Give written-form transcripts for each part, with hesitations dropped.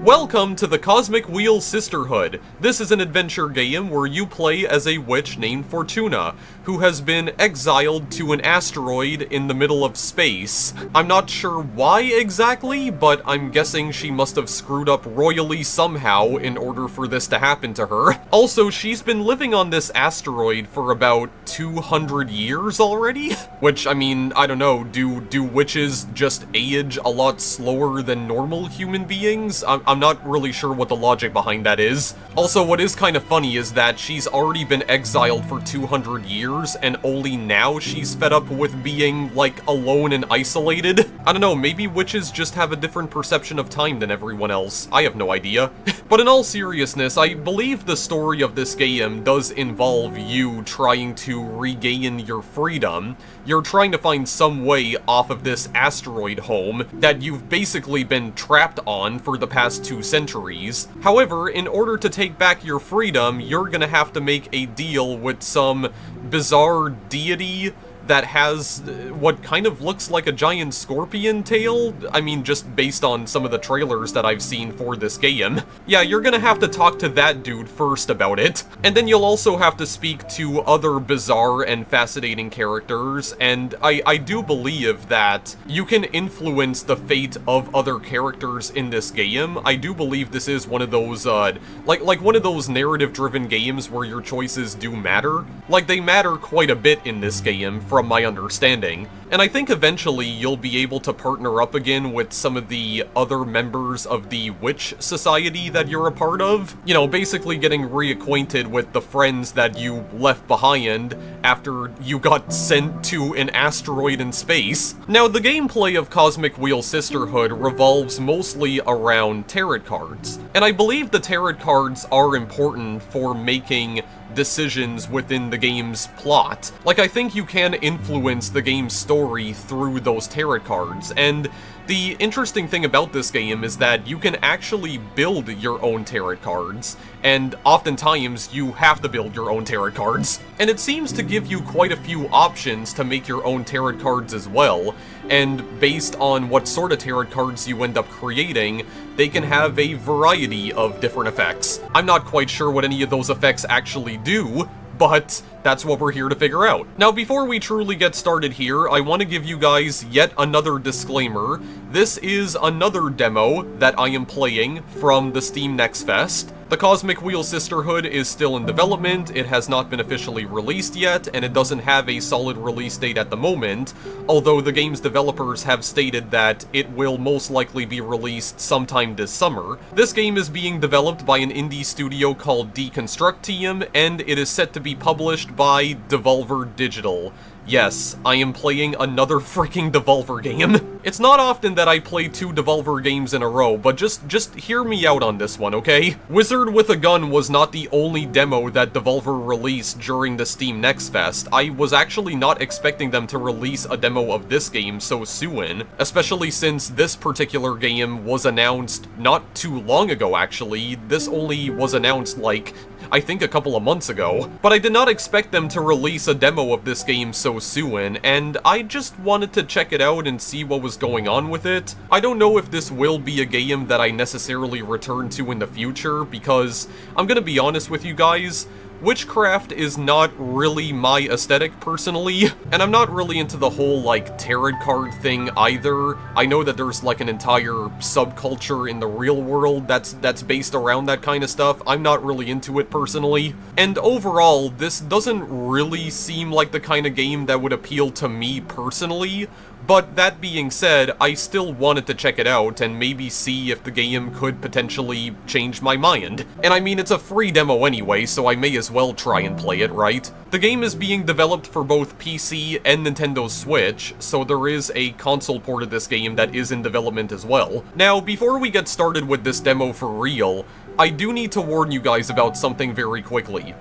Welcome to the Cosmic Wheel Sisterhood. This is an adventure game where you play as a witch named Fortuna, who has been exiled to an asteroid in the middle of space. I'm not sure why exactly, but I'm guessing she must have screwed up royally somehow in order for this to happen to her. Also, she's been living on this asteroid for about 200 years already? Which, I mean, I don't know, do witches just age a lot slower than normal human beings? I'm not really sure what the logic behind that is. Also, what is kind of funny is that she's already been exiled for 200 years, and only now she's fed up with being, like, alone and isolated. I don't know, maybe witches just have a different perception of time than everyone else. I have no idea. But in all seriousness, I believe the story of this game does involve you trying to regain your freedom. You're trying to find some way off of this asteroid home that you've basically been trapped on for the past 2 centuries. However, in order to take back your freedom, you're gonna have to make a deal with some bizarre deity that has what kind of looks like a giant scorpion tail. I mean, just based on some of the trailers that I've seen for this game. Yeah, you're gonna have to talk to that dude first about it. And then you'll also have to speak to other bizarre and fascinating characters, and I do believe that you can influence the fate of other characters in this game. I do believe this is one of those, like one of those narrative-driven games where your choices do matter. Like, they matter quite a bit in this game, from my understanding. And I think eventually you'll be able to partner up again with some of the other members of the witch society that you're a part of. You know, basically getting reacquainted with the friends that you left behind after you got sent to an asteroid in space. Now, the gameplay of Cosmic Wheel Sisterhood revolves mostly around tarot cards. And I believe the tarot cards are important for making decisions within the game's plot. Like, I think you can influence the game's story through those tarot cards, and the interesting thing about this game is that you can actually build your own tarot cards, and oftentimes you have to build your own tarot cards. And it seems to give you quite a few options to make your own tarot cards as well, and based on what sort of tarot cards you end up creating, they can have a variety of different effects. I'm not quite sure what any of those effects actually do, but that's what we're here to figure out. Now, before we truly get started here, I want to give you guys yet another disclaimer. This is another demo that I am playing from the Steam Next Fest. The Cosmic Wheel Sisterhood is still in development, it has not been officially released yet, and it doesn't have a solid release date at the moment, although the game's developers have stated that it will most likely be released sometime this summer. This game is being developed by an indie studio called Deconstruct Team, and it is set to be published by Devolver Digital. Yes, I am playing another freaking Devolver game. It's not often that I play 2 Devolver games in a row, but just hear me out on this one, okay? Wizard with a Gun was not the only demo that Devolver released during the Steam Next Fest. I was actually not expecting them to release a demo of this game so soon, especially since this particular game was announced not too long ago, actually. This only was announced, like, I think a couple of months ago. But I did not expect them to release a demo of this game so soon, and I just wanted to check it out and see what was going on with it. I don't know if this will be a game that I necessarily return to in the future, because I'm gonna be honest with you guys, witchcraft is not really my aesthetic personally, and I'm not really into the whole, like, tarot card thing either. I know that there's, like, an entire subculture in the real world that's based around that kind of stuff. I'm not really into it personally. And overall, this doesn't really seem like the kind of game that would appeal to me personally. But that being said, I still wanted to check it out and maybe see if the game could potentially change my mind. And I mean, it's a free demo anyway, so I may as well try and play it, right? The game is being developed for both PC and Nintendo Switch, so there is a console port of this game that is in development as well. Now, before we get started with this demo for real, I do need to warn you guys about something very quickly.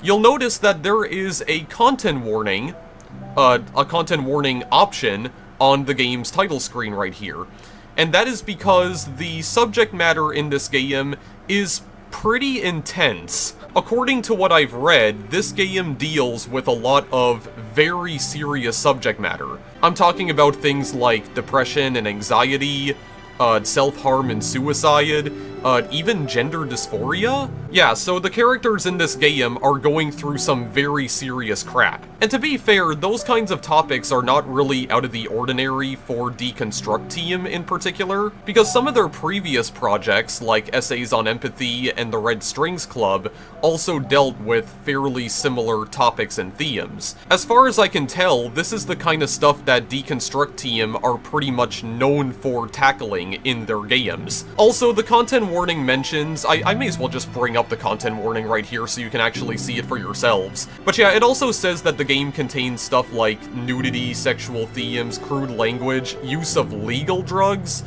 You'll notice that there is a content warning option on the game's title screen right here. And that is because the subject matter in this game is pretty intense. According to what I've read, this game deals with a lot of very serious subject matter. I'm talking about things like depression and anxiety, self-harm and suicide, even gender dysphoria? Yeah, so the characters in this game are going through some very serious crap. And to be fair, those kinds of topics are not really out of the ordinary for Deconstruct Team in particular, because some of their previous projects, like Essays on Empathy and the Red Strings Club, also dealt with fairly similar topics and themes. As far as I can tell, this is the kind of stuff that Deconstruct Team are pretty much known for tackling in their games. Also, the content warning mentions, I may as well just bring up the content warning right here so you can actually see it for yourselves. But yeah, it also says that the game contains stuff like nudity, sexual themes, crude language, use of legal drugs,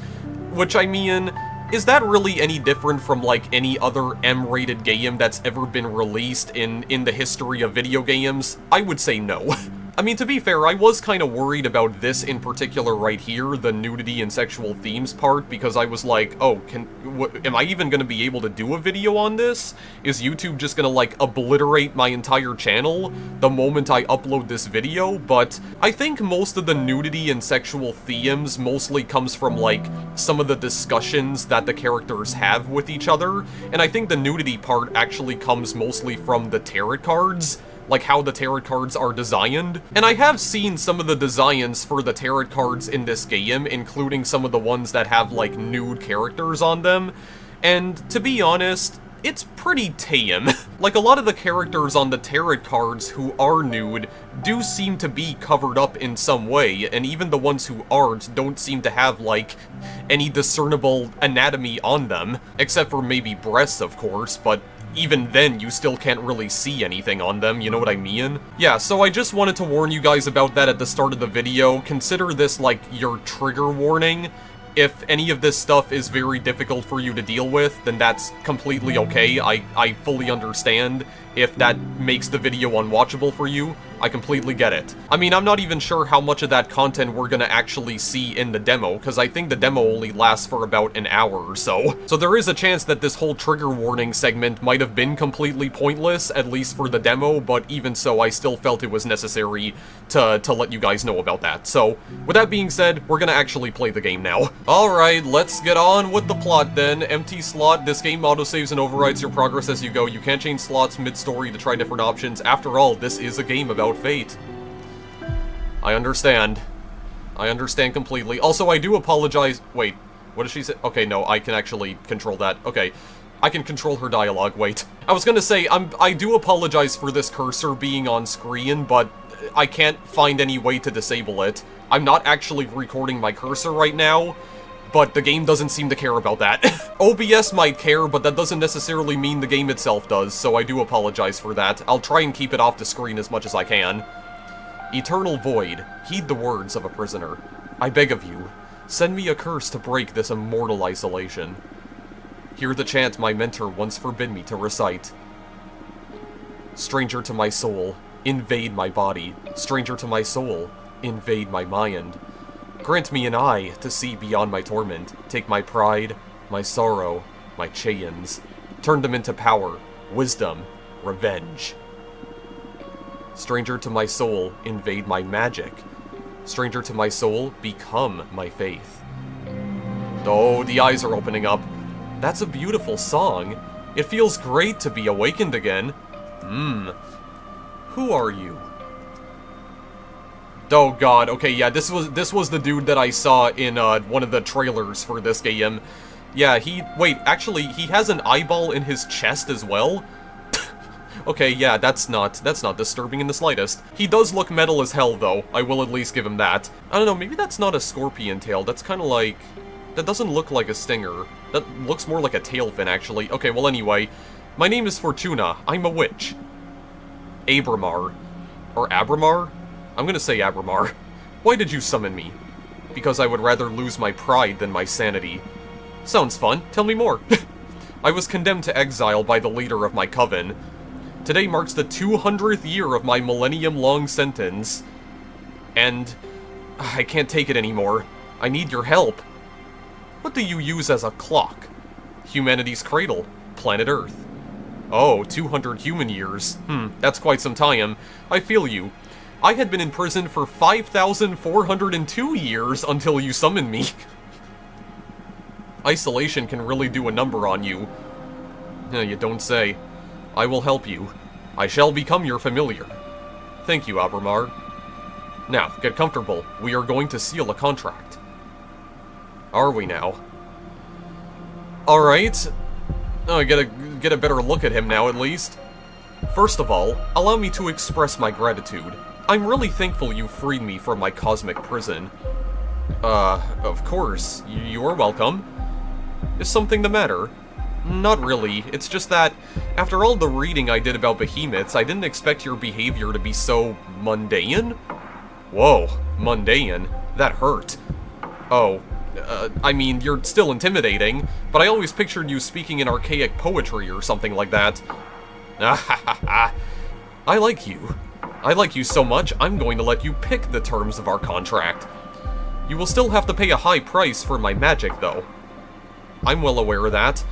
which I mean, is that really any different from like any other M-rated game that's ever been released in the history of video games? I would say no. I mean, to be fair, I was kind of worried about this in particular right here, the nudity and sexual themes part, because I was like, oh, am I even gonna be able to do a video on this? Is YouTube just gonna, like, obliterate my entire channel the moment I upload this video? But I think most of the nudity and sexual themes mostly comes from, like, some of the discussions that the characters have with each other, and I think the nudity part actually comes mostly from the tarot cards, like how the tarot cards are designed. And I have seen some of the designs for the tarot cards in this game, including some of the ones that have like nude characters on them, and to be honest, it's pretty tame. Like, a lot of the characters on the tarot cards who are nude do seem to be covered up in some way, and even the ones who aren't don't seem to have, like, any discernible anatomy on them, except for maybe breasts, of course, but even then, you still can't really see anything on them, you know what I mean? Yeah, so I just wanted to warn you guys about that at the start of the video. Consider this, like, your trigger warning. If any of this stuff is very difficult for you to deal with, then that's completely okay. I fully understand if that makes the video unwatchable for you. I completely get it. I mean, I'm not even sure how much of that content we're gonna actually see in the demo, because I think the demo only lasts for about an hour or so. So there is a chance that this whole trigger warning segment might have been completely pointless, at least for the demo, but even so, I still felt it was necessary to let you guys know about that. So, with that being said, we're gonna actually play the game now. Alright, let's get on with the plot then. Empty slot. This game autosaves and overwrites your progress as you go. You can't change slots mid-story to try different options. After all, this is a game about fate. I understand. I understand completely. Also, I do apologize. Wait, what did she say? Okay, no, I can actually control that. Okay, I can control her dialogue. Wait. I was gonna say, I do apologize for this cursor being on screen, but I can't find any way to disable it. I'm not actually recording my cursor right now, but the game doesn't seem to care about that. OBS might care, but that doesn't necessarily mean the game itself does, so I do apologize for that. I'll try and keep it off the screen as much as I can. Eternal Void, heed the words of a prisoner. I beg of you, send me a curse to break this immortal isolation. Hear the chant my mentor once forbid me to recite. Stranger to my soul, invade my body. Stranger to my soul, invade my mind. Grant me an eye to see beyond my torment. Take my pride, my sorrow, my chains. Turn them into power, wisdom, revenge. Stranger to my soul, invade my magic. Stranger to my soul, become my faith. Oh, the eyes are opening up. That's a beautiful song. It feels great to be awakened again. Who are you? Oh god, okay, yeah, this was the dude that I saw in one of the trailers for this game. Yeah, wait, actually, he has an eyeball in his chest as well? Okay, yeah, that's not disturbing in the slightest. He does look metal as hell, though. I will at least give him that. I don't know, maybe that's not a scorpion tail. That's kind of like... That doesn't look like a stinger. That looks more like a tail fin, actually. Okay, well, anyway. My name is Fortuna. I'm a witch. Abramar. Or Abramar? I'm gonna say Abramar. Why did you summon me? Because I would rather lose my pride than my sanity. Sounds fun. Tell me more. I was condemned to exile by the leader of my coven. Today marks the 200th year of my millennium-long sentence. And I can't take it anymore. I need your help. What do you use as a clock? Humanity's cradle. Planet Earth. Oh, 200 human years. That's quite some time. I feel you. I had been in prison for 5,402 years until you summoned me. Isolation can really do a number on you. You don't say. I will help you. I shall become your familiar. Thank you, Abermar. Now, get comfortable. We are going to seal a contract. Are we now? Alright. Oh, I get a better look at him now, at least. First of all, allow me to express my gratitude. I'm really thankful you freed me from my cosmic prison. Of course. You're welcome. Is something the matter? Not really. It's just that, after all the reading I did about behemoths, I didn't expect your behavior to be so mundane? Whoa, mundane? That hurt. Oh, I mean, you're still intimidating, but I always pictured you speaking in archaic poetry or something like that. I like you. I like you so much, I'm going to let you pick the terms of our contract. You will still have to pay a high price for my magic, though. I'm well aware of that.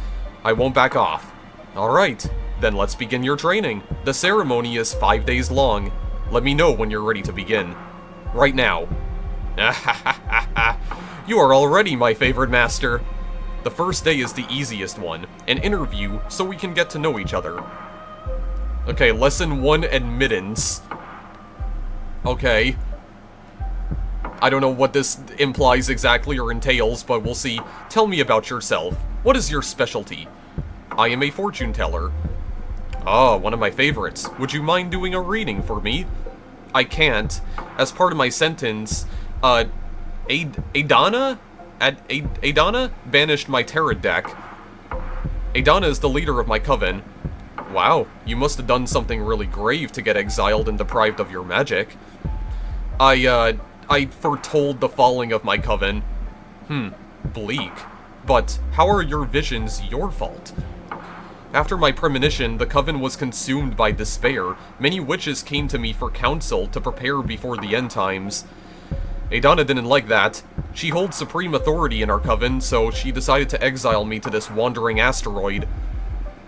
I won't back off. Alright, then let's begin your training. The ceremony is 5 days long. Let me know when you're ready to begin. Right now. You are already my favorite master. The first day is the easiest one, an interview so we can get to know each other. Okay, lesson 1, admittance. Okay. I don't know what this implies exactly or entails, but we'll see. Tell me about yourself. What is your specialty? I am a fortune teller. Oh, one of my favorites. Would you mind doing a reading for me? I can't. As part of my sentence, Adana banished my tarot deck. Adana is the leader of my coven. Wow, you must have done something really grave to get exiled and deprived of your magic. I foretold the falling of my coven. Bleak. But how are your visions your fault? After my premonition, the coven was consumed by despair. Many witches came to me for counsel to prepare before the end times. Adana didn't like that. She holds supreme authority in our coven, so she decided to exile me to this wandering asteroid.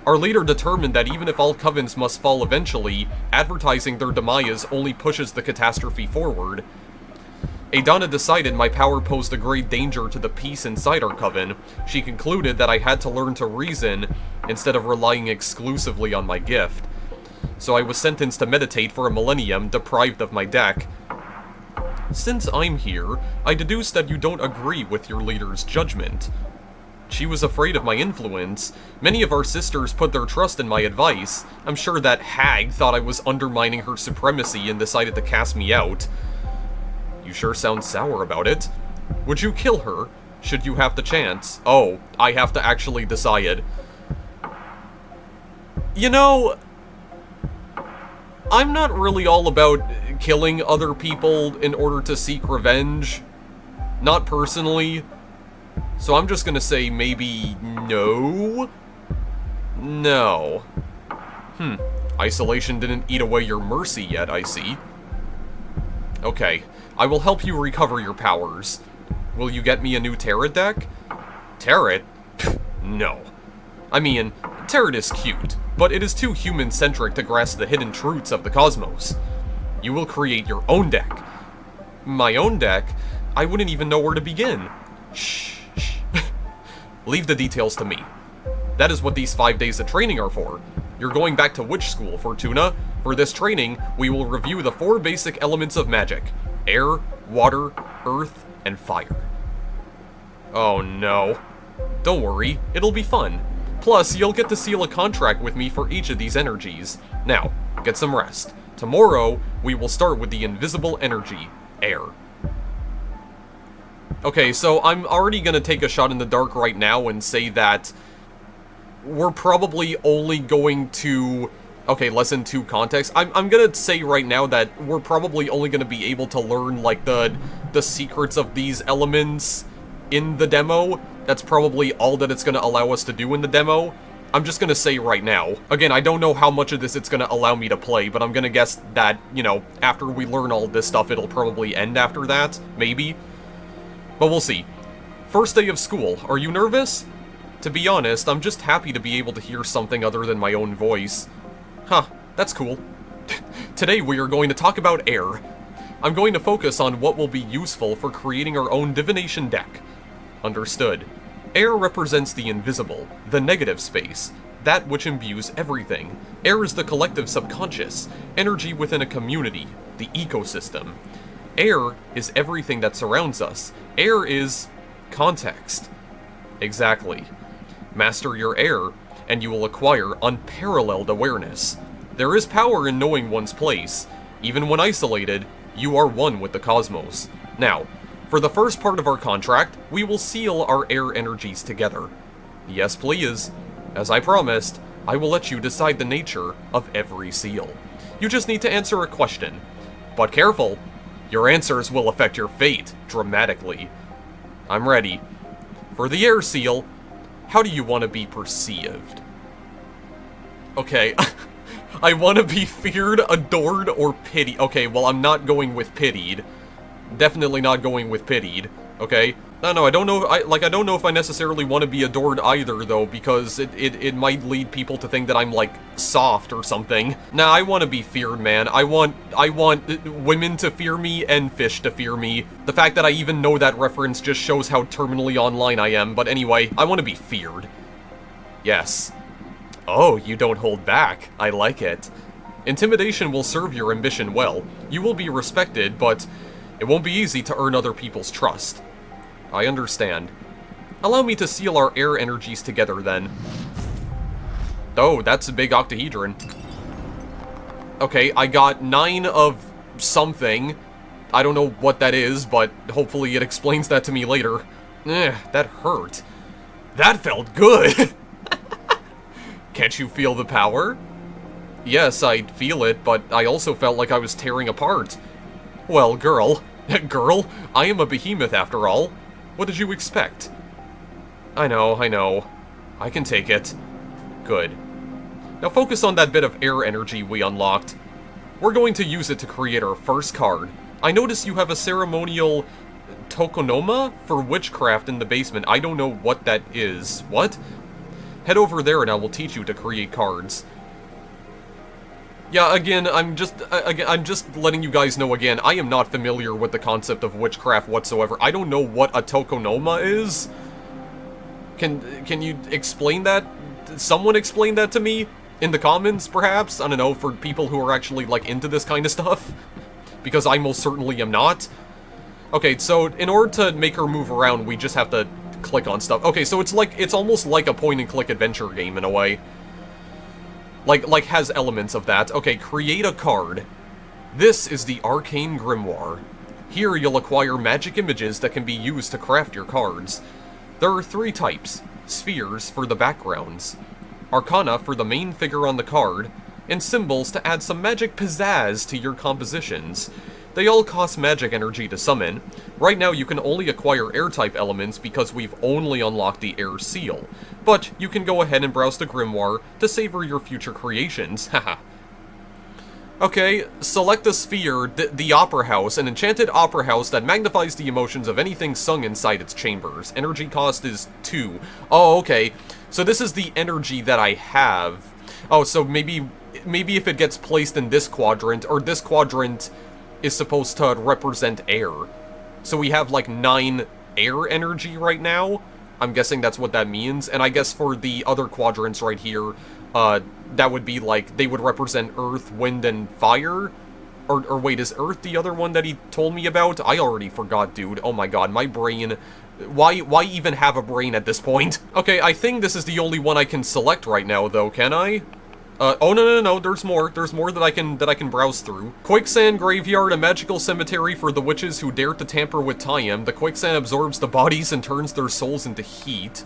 Our leader determined that even if all covens must fall eventually, advertising their demise only pushes the catastrophe forward. Adana decided my power posed a great danger to the peace inside our coven. She concluded that I had to learn to reason instead of relying exclusively on my gift. So I was sentenced to meditate for a millennium, deprived of my deck. Since I'm here, I deduce that you don't agree with your leader's judgment. She was afraid of my influence. Many of our sisters put their trust in my advice. I'm sure that hag thought I was undermining her supremacy and decided to cast me out. You sure sound sour about it. Would you kill her, should you have the chance? Oh, I have to actually decide. You know, I'm not really all about killing other people in order to seek revenge. Not personally. So I'm just gonna say maybe no? No. Isolation didn't eat away your mercy yet, I see. Okay, I will help you recover your powers. Will you get me a new tarot deck? Tarot? No. I mean, tarot is cute, but it is too human-centric to grasp the hidden truths of the cosmos. You will create your own deck. My own deck? I wouldn't even know where to begin. Shh. Leave the details to me. That is what these 5 days of training are for. You're going back to witch school, Fortuna. For this training, we will review the 4 basic elements of magic: air, water, earth, and fire. Oh no. Don't worry, it'll be fun. Plus, you'll get to seal a contract with me for each of these energies. Now, get some rest. Tomorrow, we will start with the invisible energy, air. Okay, so I'm already gonna take a shot in the dark right now and say that we're probably only going to... Okay, lesson 2 context. I'm gonna say right now that we're probably only gonna be able to learn, like, the secrets of these elements in the demo. That's probably all that it's gonna allow us to do in the demo. I'm just gonna say right now. Again, I don't know how much of this it's gonna allow me to play, but I'm gonna guess that, you know, after we learn all this stuff, it'll probably end after that. Maybe. But we'll see. First day of school. Are you nervous? To be honest, I'm just happy to be able to hear something other than my own voice. Huh, that's cool. Today we are going to talk about air. I'm going to focus on what will be useful for creating our own divination deck. Understood. Air represents the invisible, the negative space, that which imbues everything. Air is the collective subconscious, energy within a community, the ecosystem. Air is everything that surrounds us. Air is context. Exactly. Master your air, and you will acquire unparalleled awareness. There is power in knowing one's place. Even when isolated, you are one with the cosmos. Now, for the first part of our contract, we will seal our air energies together. Yes, please. As I promised, I will let you decide the nature of every seal. You just need to answer a question. But careful, your answers will affect your fate dramatically. I'm ready. For the air seal, how do you want to be perceived? Okay, I want to be feared, adored, or pitied. Okay, well, I'm not going with pitied. Definitely not going with pitied, okay? No, I don't know, I don't know if I necessarily want to be adored either, though, because it might lead people to think that I'm, like, soft or something. Nah, I want to be feared, man. I want women to fear me and fish to fear me. The fact that I even know that reference just shows how terminally online I am, but anyway, I want to be feared. Yes. Oh, you don't hold back. I like it. Intimidation will serve your ambition well. You will be respected, but it won't be easy to earn other people's trust. I understand. Allow me to seal our air energies together, then. Oh, that's a big octahedron. Okay, I got 9 of something. I don't know what that is, but hopefully it explains that to me later. That hurt. That felt good! Can't you feel the power? Yes, I feel it, but I also felt like I was tearing apart. Well, girl, I am a behemoth after all. What did you expect? I know. I can take it. Good. Now focus on that bit of air energy we unlocked. We're going to use it to create our first card. I notice you have a ceremonial tokonoma for witchcraft in the basement. I don't know what that is. What? Head over there and I will teach you to create cards. Yeah, again, I'm just letting you guys know again, I am not familiar with the concept of witchcraft whatsoever. I don't know what a tokonoma is. Can you explain that? Someone explain that to me? In the comments, perhaps? I don't know, for people who are actually, like, into this kind of stuff. Because I most certainly am not. Okay, so in order to make her move around, we just have to click on stuff. Okay, so it's almost like a point-and-click adventure game in a way. Like has elements of that. Okay, create a card. This is the Arcane Grimoire. Here you'll acquire magic images that can be used to craft your cards. There are 3 types. Spheres for the backgrounds, Arcana for the main figure on the card, and symbols to add some magic pizzazz to your compositions. They all cost magic energy to summon. Right now you can only acquire air-type elements because we've only unlocked the air seal. But you can go ahead and browse the grimoire to savor your future creations, haha. Okay, select a sphere, the Opera House, an enchanted opera house that magnifies the emotions of anything sung inside its chambers. Energy cost is 2. Oh, okay. So this is the energy that I have. Oh, so maybe if it gets placed in this quadrant, or this quadrant is supposed to represent air. So we have like 9 air energy right now. I'm guessing that's what that means. And I guess for the other quadrants right here, that would be like, they would represent earth, wind, and fire? Or wait, is earth the other one that he told me about? I already forgot, dude. Oh my god, my brain... Why even have a brain at this point? Okay, I think this is the only one I can select right now, though, can I? Oh, no, there's more. There's more that I can browse through. Quicksand Graveyard, a magical cemetery for the witches who dare to tamper with time. The quicksand absorbs the bodies and turns their souls into heat.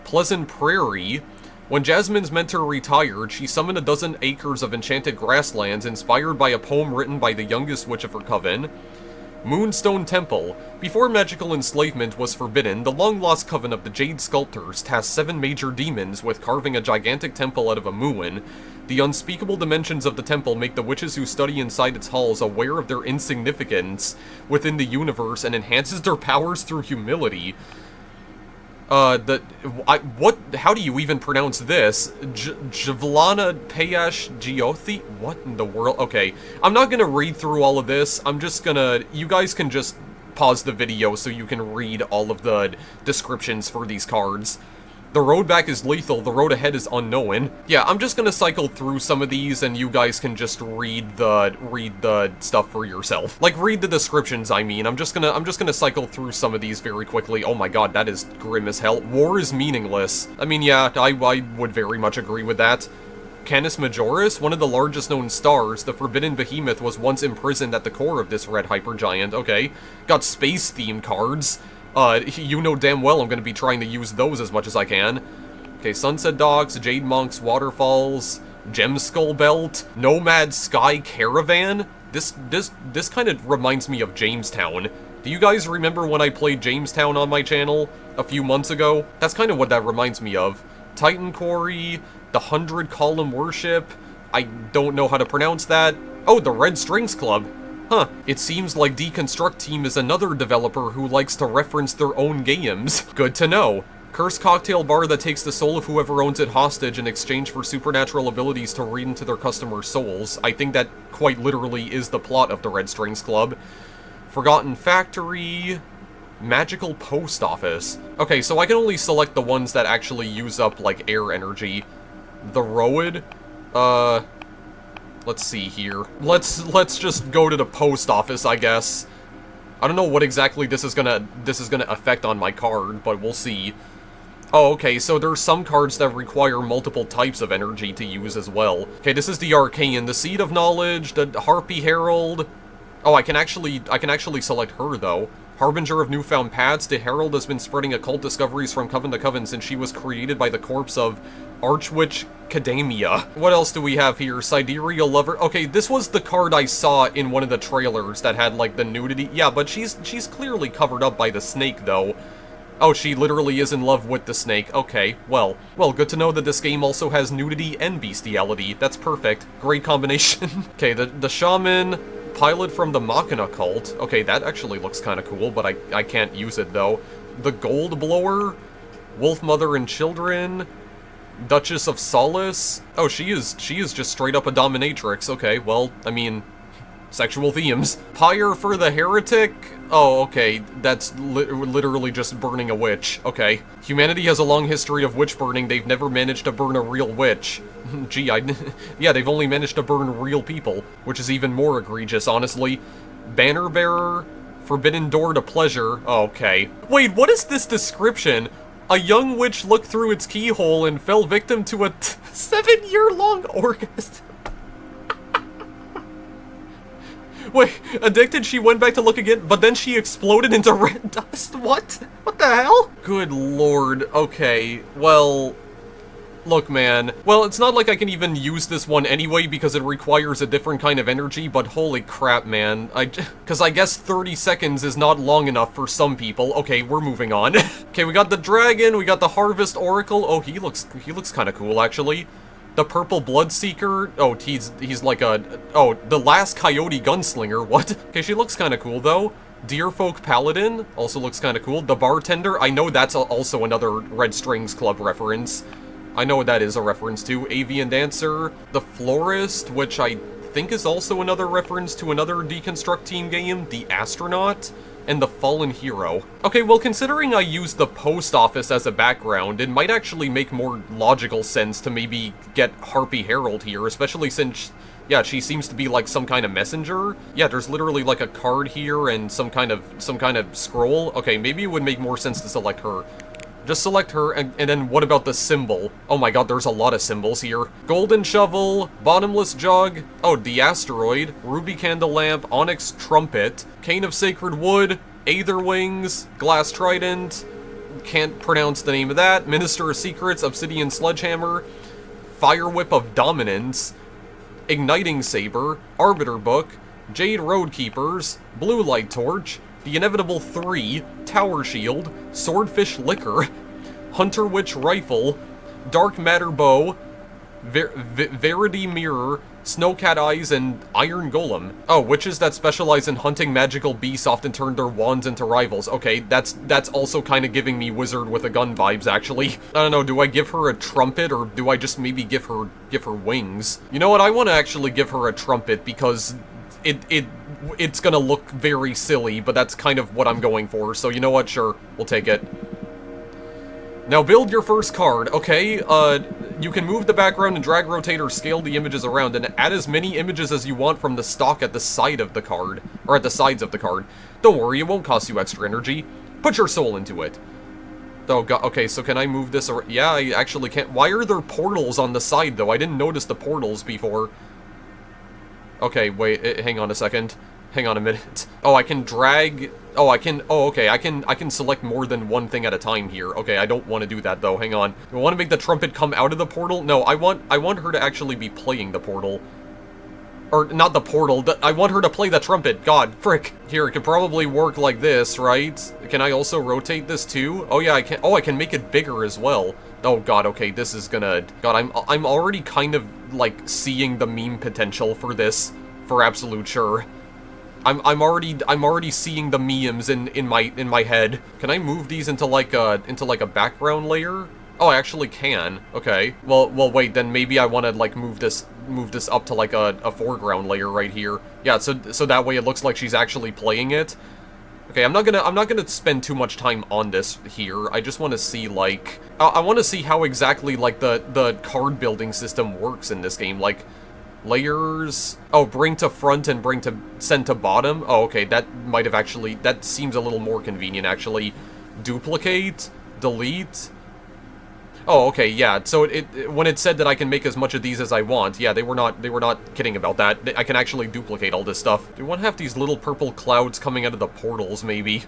Pleasant Prairie. When Jasmine's mentor retired, she summoned a dozen acres of enchanted grasslands inspired by a poem written by the youngest witch of her coven. Moonstone Temple. Before magical enslavement was forbidden, the long-lost coven of the Jade Sculptors tasked 7 major demons with carving a gigantic temple out of a moon. The unspeakable dimensions of the temple make the witches who study inside its halls aware of their insignificance within the universe and enhances their powers through humility. How do you even pronounce this? Javlana Payash Geothi? What in the world? Okay, I'm not gonna read through all of this. I'm just gonna, you guys can just pause the video so you can read all of the descriptions for these cards. The road back is lethal, the road ahead is unknown. Yeah, I'm just gonna cycle through some of these and you guys can just read the stuff for yourself. Like, read the descriptions, I mean. I'm just gonna cycle through some of these very quickly. Oh my god, that is grim as hell. War is meaningless. I mean, yeah, I would very much agree with that. Canis Majoris, one of the largest known stars, the forbidden behemoth, was once imprisoned at the core of this red hypergiant. Okay. Got space-themed cards. You know damn well I'm gonna be trying to use those as much as I can. Okay, Sunset Docks, Jade Monks, Waterfalls, Gem Skull Belt, Nomad Sky Caravan. This kind of reminds me of Jamestown. Do you guys remember when I played Jamestown on my channel a few months ago? That's kind of what that reminds me of. Titan Quarry, the 100 Column Worship, I don't know how to pronounce that. Oh, the Red Strings Club. Huh, it seems like Deconstruct Team is another developer who likes to reference their own games. Good to know. Cursed cocktail bar that takes the soul of whoever owns it hostage in exchange for supernatural abilities to read into their customers' souls. I think that quite literally is the plot of the Red Strings Club. Forgotten Factory... Magical Post Office. Okay, so I can only select the ones that actually use up, like, air energy. The Road? Let's see here. Let's just go to the post office, I guess. I don't know what exactly this is gonna affect on my card, but we'll see. Oh, okay, so there's some cards that require multiple types of energy to use as well. Okay, this is the Arcane, the Seed of Knowledge, the Harpy Herald. Oh, I can actually select her, though. Harbinger of Newfound Paths, the Herald has been spreading occult discoveries from coven to coven since she was created by the corpse of Archwitch Cadamia. What else do we have here? Sidereal Lover. Okay, this was the card I saw in one of the trailers that had, like, the nudity. Yeah, but she's clearly covered up by the snake, though. Oh, she literally is in love with the snake. Okay, well, good to know that this game also has nudity and bestiality. That's perfect. Great combination. Okay, the Shaman... Pilot from the Machina cult. Okay, that actually looks kind of cool, but I can't use it, though. The Gold Blower, Wolf Mother and Children, Duchess of Solace. Oh, she is just straight up a dominatrix. Okay, well, I mean, sexual themes. Pyre for the Heretic. Oh, okay, that's literally just burning a witch. Okay. Humanity has a long history of witch burning. They've never managed to burn a real witch. Gee, yeah, they've only managed to burn real people, which is even more egregious, honestly. Banner Bearer, Forbidden Door to Pleasure. Oh, okay. Wait, what is this description? A young witch looked through its keyhole and fell victim to a 7-year-long orgasm. Wait, addicted, she went back to look again, but then she exploded into red dust? What? What the hell? Good lord. Okay, well... Look, man. Well, it's not like I can even use this one anyway because it requires a different kind of energy, but holy crap, man. Because I guess 30 seconds is not long enough for some people. Okay, we're moving on. Okay, we got the dragon, we got the Harvest Oracle. Oh, he looks kind of cool, actually. The Purple Bloodseeker. Oh, he's like a... Oh, the Last Coyote Gunslinger. What? Okay, she looks kind of cool, though. Deerfolk Paladin also looks kind of cool. The Bartender. I know that's also another Red Strings Club reference. I know what that is a reference to. Avian Dancer. The Florist, which I think is also another reference to another Deconstruct Team game. The Astronaut. And the Fallen Hero. Okay, well, considering I used the post office as a background, it might actually make more logical sense to maybe get Harpy Herald here, especially since, yeah, she seems to be like some kind of messenger. Yeah, there's literally like a card here and some kind of scroll. Okay, maybe it would make more sense to select her. Just select her, and then what about the symbol? Oh my god, there's a lot of symbols here. Golden Shovel, Bottomless Jug, oh, the Asteroid, Ruby Candle Lamp, Onyx Trumpet, Cane of Sacred Wood, Aether Wings, Glass Trident, can't pronounce the name of that, Minister of Secrets, Obsidian Sledgehammer, Fire Whip of Dominance, Igniting Saber, Arbiter Book, Jade Roadkeepers, Blue Light Torch, The Inevitable 3, Tower Shield, Swordfish Liquor, Hunter Witch Rifle, Dark Matter Bow, Verity Mirror, Snowcat Eyes, and Iron Golem. Oh, witches that specialize in hunting magical beasts often turn their wands into rivals. Okay, that's also kind of giving me Wizard with a Gun vibes, actually. I don't know, do I give her a trumpet, or do I just maybe give her wings? You know what, I want to actually give her a trumpet, because it it's gonna look very silly, but that's kind of what I'm going for. So you know what? Sure, we'll take it. Now build your first card. Okay, you can move the background and drag, rotate, or scale the images around, and add as many images as you want from the stock at the side of the card, or at the sides of the card. Don't worry, it won't cost you extra energy. Put your soul into it. Oh god, okay, so can I move this around? Yeah, I actually can't. Why are there portals on the side, though? I didn't notice the portals before. Okay, wait, hang on a second. Hang on a minute. Oh, I can drag... Oh, I can... Oh, okay, I can select more than one thing at a time here. Okay, I don't want to do that, though. Hang on. Do I want to make the trumpet come out of the portal? No, I want her to actually be playing the portal. Or, not the portal. I want her to play the trumpet. God, frick. Here, it could probably work like this, right? Can I also rotate this, too? Oh, yeah, I can... Oh, I can make it bigger as well. Oh, God, okay, this is gonna... God, I'm already kind of, like, seeing the meme potential for this, for absolute sure. I'm already seeing the memes in my head. Can I move these into like a background layer? Oh, I actually can. Okay. Well, wait. Then maybe I want to like move this up to like a foreground layer right here. Yeah. So that way it looks like she's actually playing it. Okay. I'm not gonna spend too much time on this here. I just want to see like I want to see how exactly like the card building system works in this game. Like. Layers... Oh, bring to front and send to bottom? Oh, okay, that might have actually... That seems a little more convenient, actually. Duplicate? Delete? Oh, okay, yeah, so when it said that I can make as much of these as I want, yeah, they were not kidding about that. I can actually duplicate all this stuff. Do you want to have these little purple clouds coming out of the portals, maybe?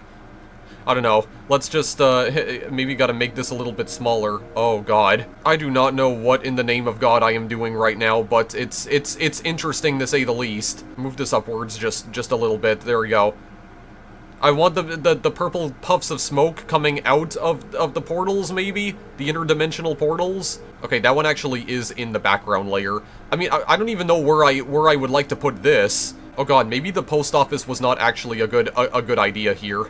I don't know. Let's just, maybe gotta make this a little bit smaller. Oh, God. I do not know what in the name of God I am doing right now, but it's interesting to say the least. Move this upwards just a little bit. There we go. I want the purple puffs of smoke coming out of the portals, maybe? The interdimensional portals? Okay, that one actually is in the background layer. I mean, I don't even know where I would like to put this. Oh, God, maybe the post office was not actually a good idea here.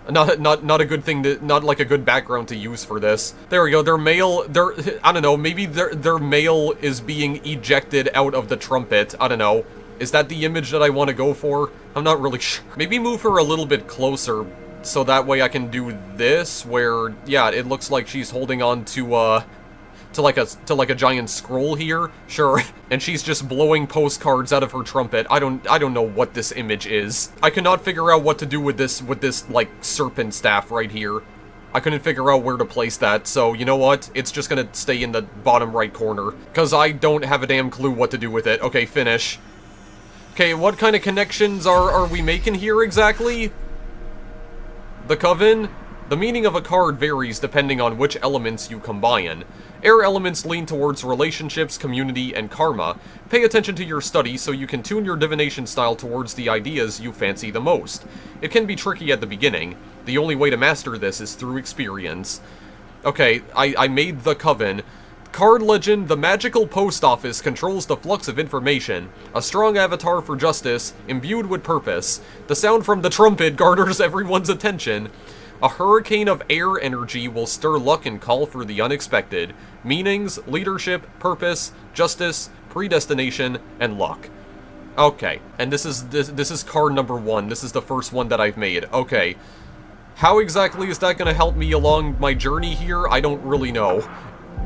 Not a good thing not like a good background to use for this. There we go, I don't know, maybe their mail is being ejected out of the trumpet, I don't know. Is that the image that I want to go for? I'm not really sure. Maybe move her a little bit closer, so that way I can do this, where, yeah, it looks like she's holding on to like a giant scroll here, sure. And she's just blowing postcards out of her trumpet. I don't know what this image is. I cannot figure out what to do with this like serpent staff right here. I couldn't figure out where to place that, so you know what? It's just gonna stay in the bottom right corner, because I don't have a damn clue what to do with it. Okay, finish. Okay, what kind of connections are we making here exactly? The Coven? The meaning of a card varies depending on which elements you combine. Air elements lean towards relationships, community, and karma. Pay attention to your study so you can tune your divination style towards the ideas you fancy the most. It can be tricky at the beginning. The only way to master this is through experience. Okay, I made the Coven. Card legend, the magical post office controls the flux of information. A strong avatar for justice, imbued with purpose. The sound from the trumpet garners everyone's attention. A hurricane of air energy will stir luck and call for the unexpected. Meanings, leadership, purpose, justice, predestination, and luck. Okay, and this is card number 1. This is the first one that I've made. Okay. How exactly is that going to help me along my journey here? I don't really know.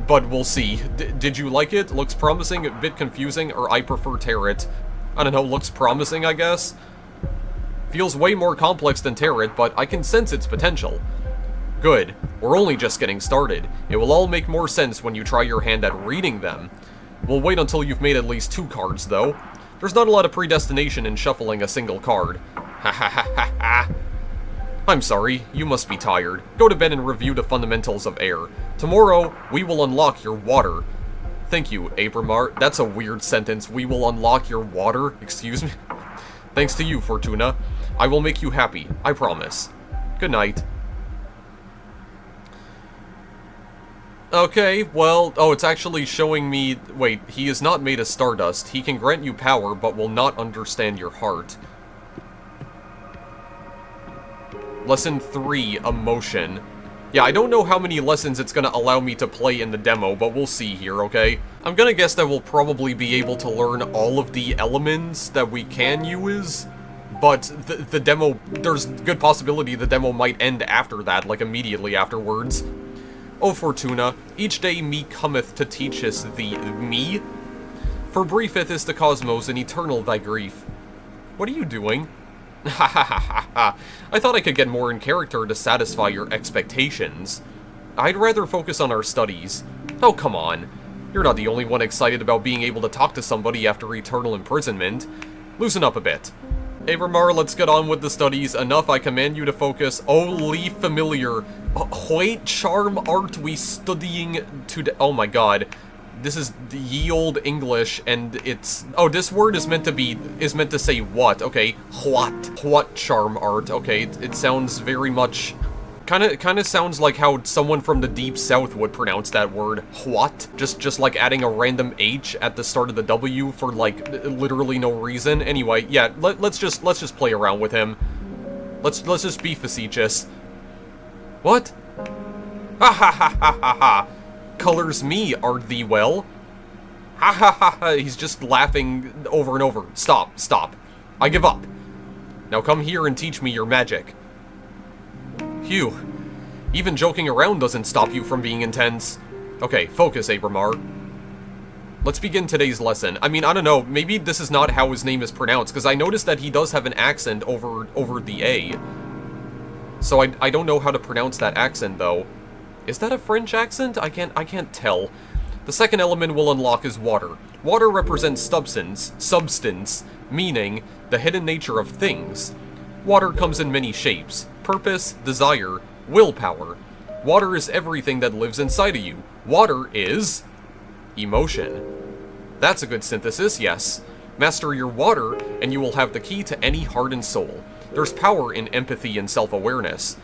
But we'll see. Did you like it? Looks promising, a bit confusing, or I prefer Tarot. I don't know, looks promising, I guess? Feels way more complex than Tarot, but I can sense its potential. Good. We're only just getting started. It will all make more sense when you try your hand at reading them. We'll wait until you've made at least 2 cards, though. There's not a lot of predestination in shuffling a single card. Ha ha ha ha ha. I'm sorry, you must be tired. Go to bed and review the fundamentals of air. Tomorrow, we will unlock your water. Thank you, Abramart. That's a weird sentence. We will unlock your water? Excuse me? Thanks to you, Fortuna. I will make you happy. I promise. Good night. Okay, well, oh, it's actually showing me... Wait, he is not made of stardust. He can grant you power, but will not understand your heart. Lesson 3, Emotion. Yeah, I don't know how many lessons it's gonna allow me to play in the demo, but we'll see here, okay? I'm gonna guess that we'll probably be able to learn all of the elements that we can use. but the demo, there's good possibility the demo might end after that, like immediately afterwards. O Fortuna, each day me cometh to teach us thee, me? For briefeth is the cosmos and eternal thy grief. What are you doing? Ha ha ha ha ha. I thought I could get more in character to satisfy your expectations. I'd rather focus on our studies. Oh, come on. You're not the only one excited about being able to talk to somebody after eternal imprisonment. Loosen up a bit. Abramar, let's get on with the studies. Enough, I command you to focus. Only familiar. White charm art we studying today. Oh my god. This is the ye old English, and it's... Oh, this word is meant to say what, okay. What charm art, okay. It sounds very much... Kinda sounds like how someone from the deep south would pronounce that word. What? Just like adding a random H at the start of the W for, like, literally no reason. Anyway, yeah, let's just play around with him. Let's just be facetious. What? Ha ha ha ha ha ha. Colors me, art thee well? Ha ha ha ha. He's just laughing over and over. Stop. I give up. Now come here and teach me your magic. Phew. Even joking around doesn't stop you from being intense. Okay, focus, Abramar. Let's begin today's lesson. I mean, I don't know, maybe this is not how his name is pronounced, because I noticed that he does have an accent over the A. So I don't know how to pronounce that accent, though. Is that a French accent? I can't tell. The second element we'll unlock is water. Water represents substance, meaning the hidden nature of things. Water comes in many shapes. Purpose, desire, willpower. Water is everything that lives inside of you. Water is... emotion. That's a good synthesis, yes. Master your water, and you will have the key to any heart and soul. There's power in empathy and self-awareness.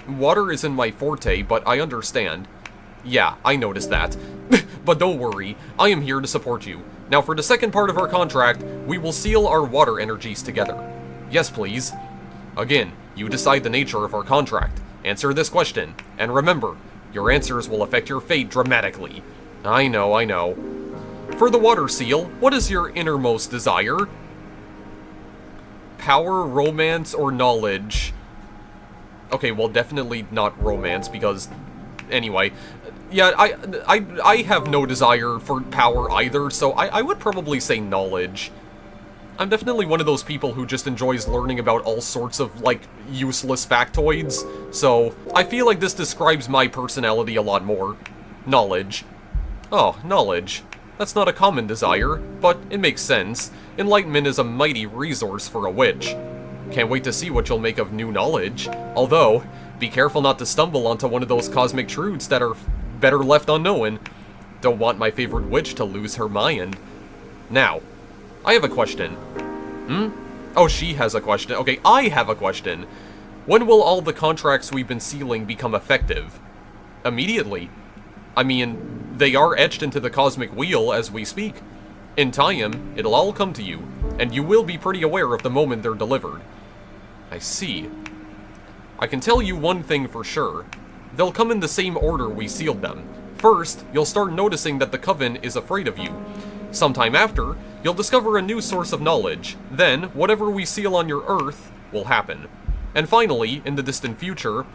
Water isn't my forte, but I understand. Yeah, I noticed that. But don't worry, I am here to support you. Now for the second part of our contract, we will seal our water energies together. Yes, please. Again, you decide the nature of our contract. Answer this question, and remember, your answers will affect your fate dramatically. I know. For the water seal, what is your innermost desire? Power, romance, or knowledge? Okay, well, definitely not romance, because... Anyway, yeah, I have no desire for power either, so I would probably say knowledge. I'm definitely one of those people who just enjoys learning about all sorts of, like, useless factoids, so I feel like this describes my personality a lot more. Knowledge. Oh, knowledge. That's not a common desire, but it makes sense. Enlightenment is a mighty resource for a witch. Can't wait to see what you'll make of new knowledge. Although, be careful not to stumble onto one of those cosmic truths that are better left unknown. Don't want my favorite witch to lose her mind. Now, I have a question. Oh, she has a question. Okay, I have a question. When will all the contracts we've been sealing become effective? Immediately. I mean, they are etched into the Cosmic Wheel as we speak. In time, it'll all come to you, and you will be pretty aware of the moment they're delivered. I see. I can tell you one thing for sure. They'll come in the same order we sealed them. First, you'll start noticing that the Coven is afraid of you. Sometime after, you'll discover a new source of knowledge. Then, whatever we seal on your Earth will happen. And finally, in the distant future,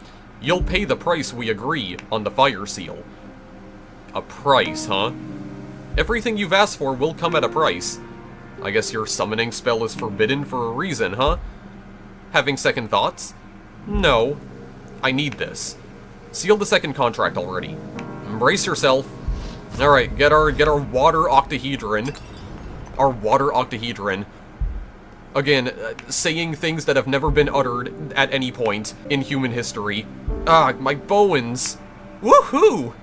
you'll pay the price we agree on the fire seal. A price, huh? Everything you've asked for will come at a price. I guess your summoning spell is forbidden for a reason, huh? Having second thoughts? No. I need this. Seal the second contract already. Embrace yourself. Alright, get our water octahedron. Our water octahedron. Again, saying things that have never been uttered at any point in human history. Ah, my bowens. Woohoo!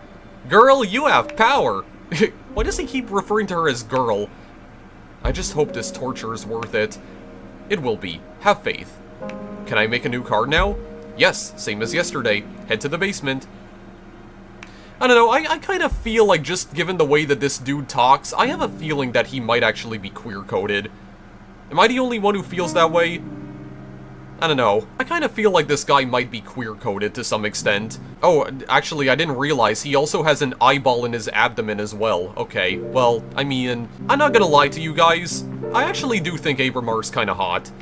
Girl, you have power! Why does he keep referring to her as girl? I just hope this torture is worth it. It will be. Have faith. Can I make a new card now? Yes, same as yesterday. Head to the basement. I don't know, I kind of feel like just given the way that this dude talks, I have a feeling that he might actually be queer-coded. Am I the only one who feels that way? I don't know. I kind of feel like this guy might be queer-coded to some extent. Oh, actually, I didn't realize he also has an eyeball in his abdomen as well. Okay, well, I mean, I'm not gonna lie to you guys. I actually do think Abramar's kind of hot.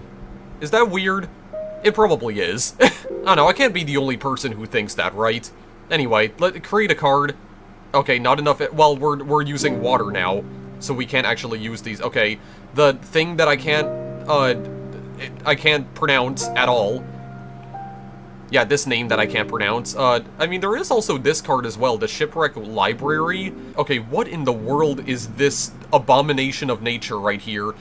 Is that weird? It probably is. I don't know, I can't be the only person who thinks that, right? Anyway, create a card. Okay, not enough. Well, we're using water now, so we can't actually use these. Okay, the thing that I can't pronounce at all. Yeah, this name that I can't pronounce. I mean, there is also this card as well, the Shipwreck Library. Okay, what in the world is this abomination of nature right here?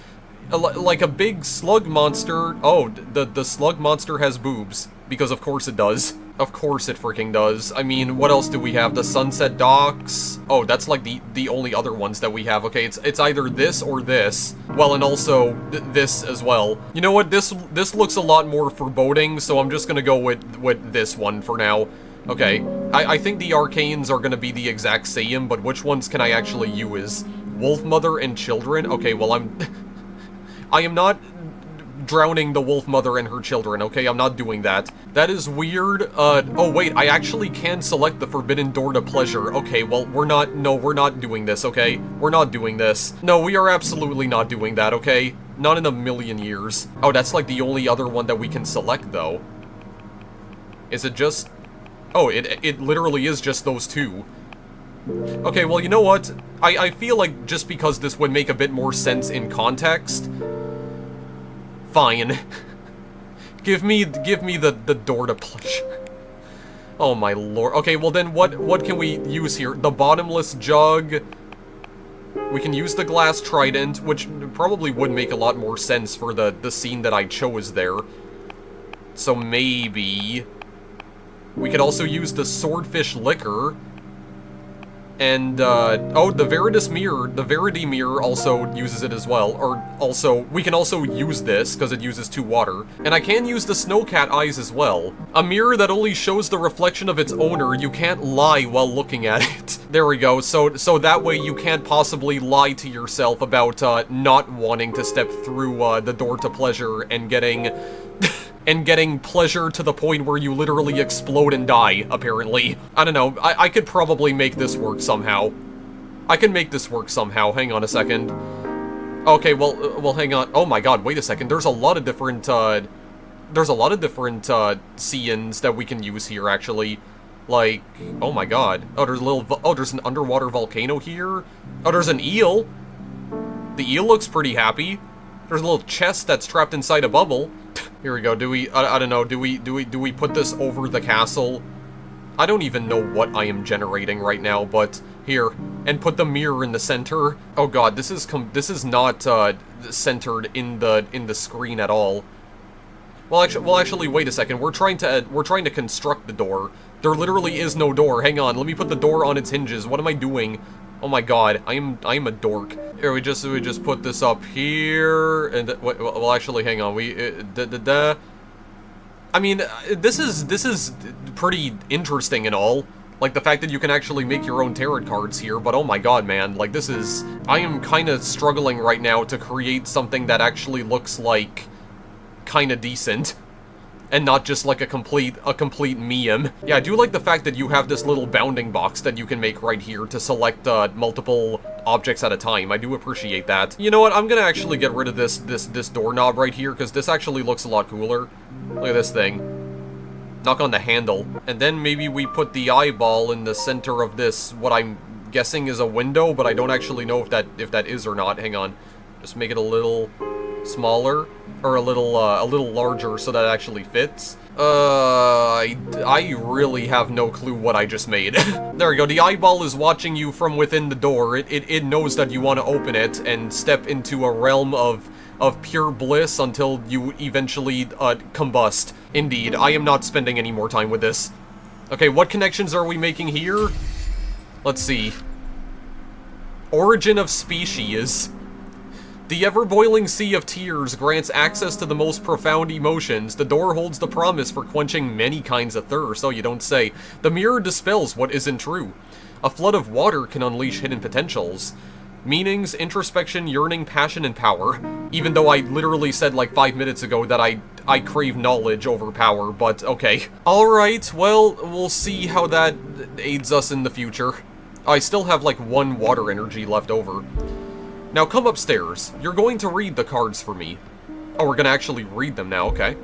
Like a big slug monster. Oh, the slug monster has boobs. Because of course it does. Of course it freaking does. I mean, what else do we have? The Sunset Docks. Oh, that's like the only other ones that we have. Okay, it's either this or this. Well, and also this as well. You know what? This looks a lot more foreboding, so I'm just gonna go with this one for now. Okay, I think the arcanes are gonna be the exact same, but which ones can I actually use? Wolf Mother and Children? Okay, well I am not drowning the Wolf Mother and her children, okay? I'm not doing that. That is weird. Oh wait, I actually can select the Forbidden Door to Pleasure. Okay, well, we're not doing this, okay? We're not doing this. No, we are absolutely not doing that, okay? Not in a million years. Oh, that's like the only other one that we can select, though. Is it just... Oh, it literally is just those two. Okay, well, you know what? I feel like just because this would make a bit more sense in context... Fine. give me the door to pleasure. Oh my lord. Okay, well then what can we use here? The bottomless jug. We can use the glass trident, which probably would make a lot more sense for the scene that I chose there. So maybe we could also use the swordfish liquor. And, oh, the Verity Mirror also uses it as well, or also, we can also use this, because it uses 2 water. And I can use the Snowcat Eyes as well. A mirror that only shows the reflection of its owner, you can't lie while looking at it. There we go, so that way you can't possibly lie to yourself about, not wanting to step through, the door to pleasure and getting... and getting pleasure to the point where you literally explode and die, apparently. I don't know, I could probably make this work somehow. I can make this work somehow, hang on a second. Okay, well, hang on. Oh my god, wait a second, there's a lot of different, see-ins that we can use here, actually. Like, oh my god. Oh, there's an underwater volcano here. Oh, there's an eel. The eel looks pretty happy. There's a little chest that's trapped inside a bubble. Here we go. Do we, I don't know, do we put this over the castle? I don't even know what I am generating right now, but here, and put the mirror in the center. Oh god, this is not centered in the screen at all. Well, actually, wait a second. We're trying to construct the door. There literally is no door. Hang on, let me put the door on its hinges. What am I doing? Oh my god, I am a dork. Here, we just put this up here, and well, actually, hang on. I mean, this is pretty interesting and all. Like, the fact that you can actually make your own tarot cards here, but oh my god, man, like, this is... I am kind of struggling right now to create something that actually looks like... kind of decent. And not just like a complete meme. Yeah, I do like the fact that you have this little bounding box that you can make right here to select multiple objects at a time. I do appreciate that. You know what? I'm gonna actually get rid of this doorknob right here, because this actually looks a lot cooler. Look at this thing. Knock on the handle. And then maybe we put the eyeball in the center of this, what I'm guessing is a window, but I don't actually know if that is or not. Hang on. Just make it a little smaller, or a little larger so that it actually fits. I really have no clue what I just made. There we go, the eyeball is watching you from within the door. It knows that you want to open it and step into a realm of pure bliss until you eventually, combust. Indeed, I am not spending any more time with this. Okay, what connections are we making here? Let's see. Origin of species. The ever-boiling sea of tears grants access to the most profound emotions. The door holds the promise for quenching many kinds of thirst. Oh, you don't say. The mirror dispels what isn't true. A flood of water can unleash hidden potentials. Meanings, introspection, yearning, passion, and power. Even though I literally said like 5 minutes ago that I crave knowledge over power, but okay. Alright, well, we'll see how that aids us in the future. I still have like 1 water energy left over. Now come upstairs. You're going to read the cards for me. Oh, we're gonna actually read them now, okay.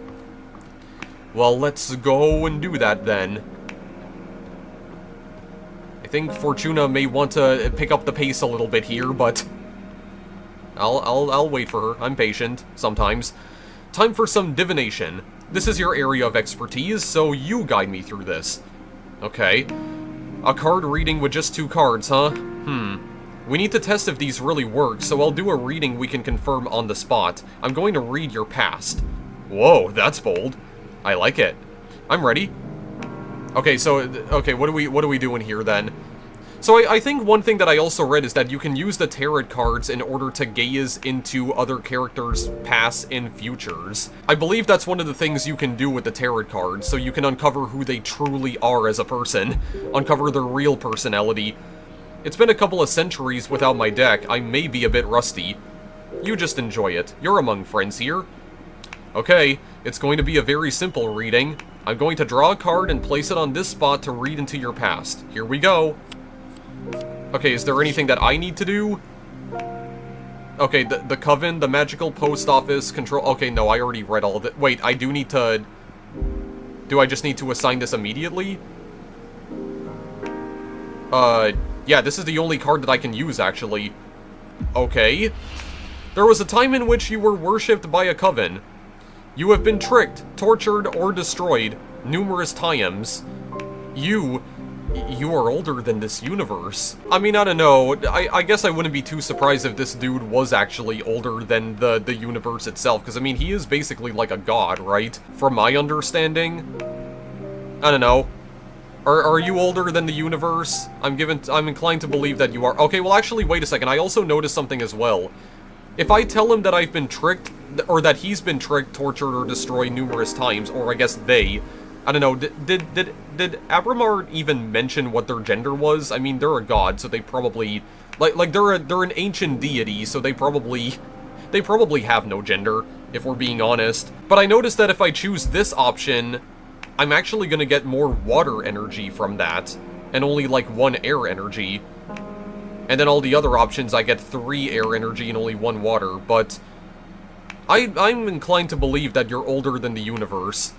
Well, let's go and do that then. I think Fortuna may want to pick up the pace a little bit here, but I'll wait for her. I'm patient, sometimes. Time for some divination. This is your area of expertise, so you guide me through this. Okay. A card reading with just 2 cards, huh? We need to test if these really work, so I'll do a reading we can confirm on the spot. I'm going to read your past. Whoa, that's bold. I like it. I'm ready. Okay, so, okay, what are we doing here then? So I think one thing that I also read is that you can use the tarot cards in order to gaze into other characters' past and futures. I believe that's one of the things you can do with the tarot cards, so you can uncover who they truly are as a person, uncover their real personality. It's been a couple of centuries without my deck, I may be a bit rusty. You just enjoy it. You're among friends here. Okay, it's going to be a very simple reading. I'm going to draw a card and place it on this spot to read into your past. Here we go. Okay, is there anything that I need to do? Okay, the Coven, the magical post office, control... Okay, no, I already read all of it. Wait, I do need to... Do I just need to assign this immediately? Yeah, this is the only card that I can use, actually. Okay. There was a time in which you were worshipped by a Coven. You have been tricked, tortured, or destroyed numerous times. You are older than this universe. I mean, I don't know. I guess I wouldn't be too surprised if this dude was actually older than the universe itself, because, I mean, he is basically like a god, right? From my understanding. I don't know. Are you older than the universe? I'm inclined to believe that you are. Okay, well, actually, wait a second. I also noticed something as well. If I tell him that I've been tricked, or that he's been tricked, tortured, or destroyed numerous times, or I guess they... I don't know, did Abramar even mention what their gender was? I mean, they're a god, so they probably... Like they're an ancient deity, so they probably have no gender, if we're being honest. But I noticed that if I choose this option, I'm actually gonna get more water energy from that, and only, like, 1 air energy. And then all the other options, I get 3 air energy and only 1 water, but... I'm inclined to believe that you're older than the universe.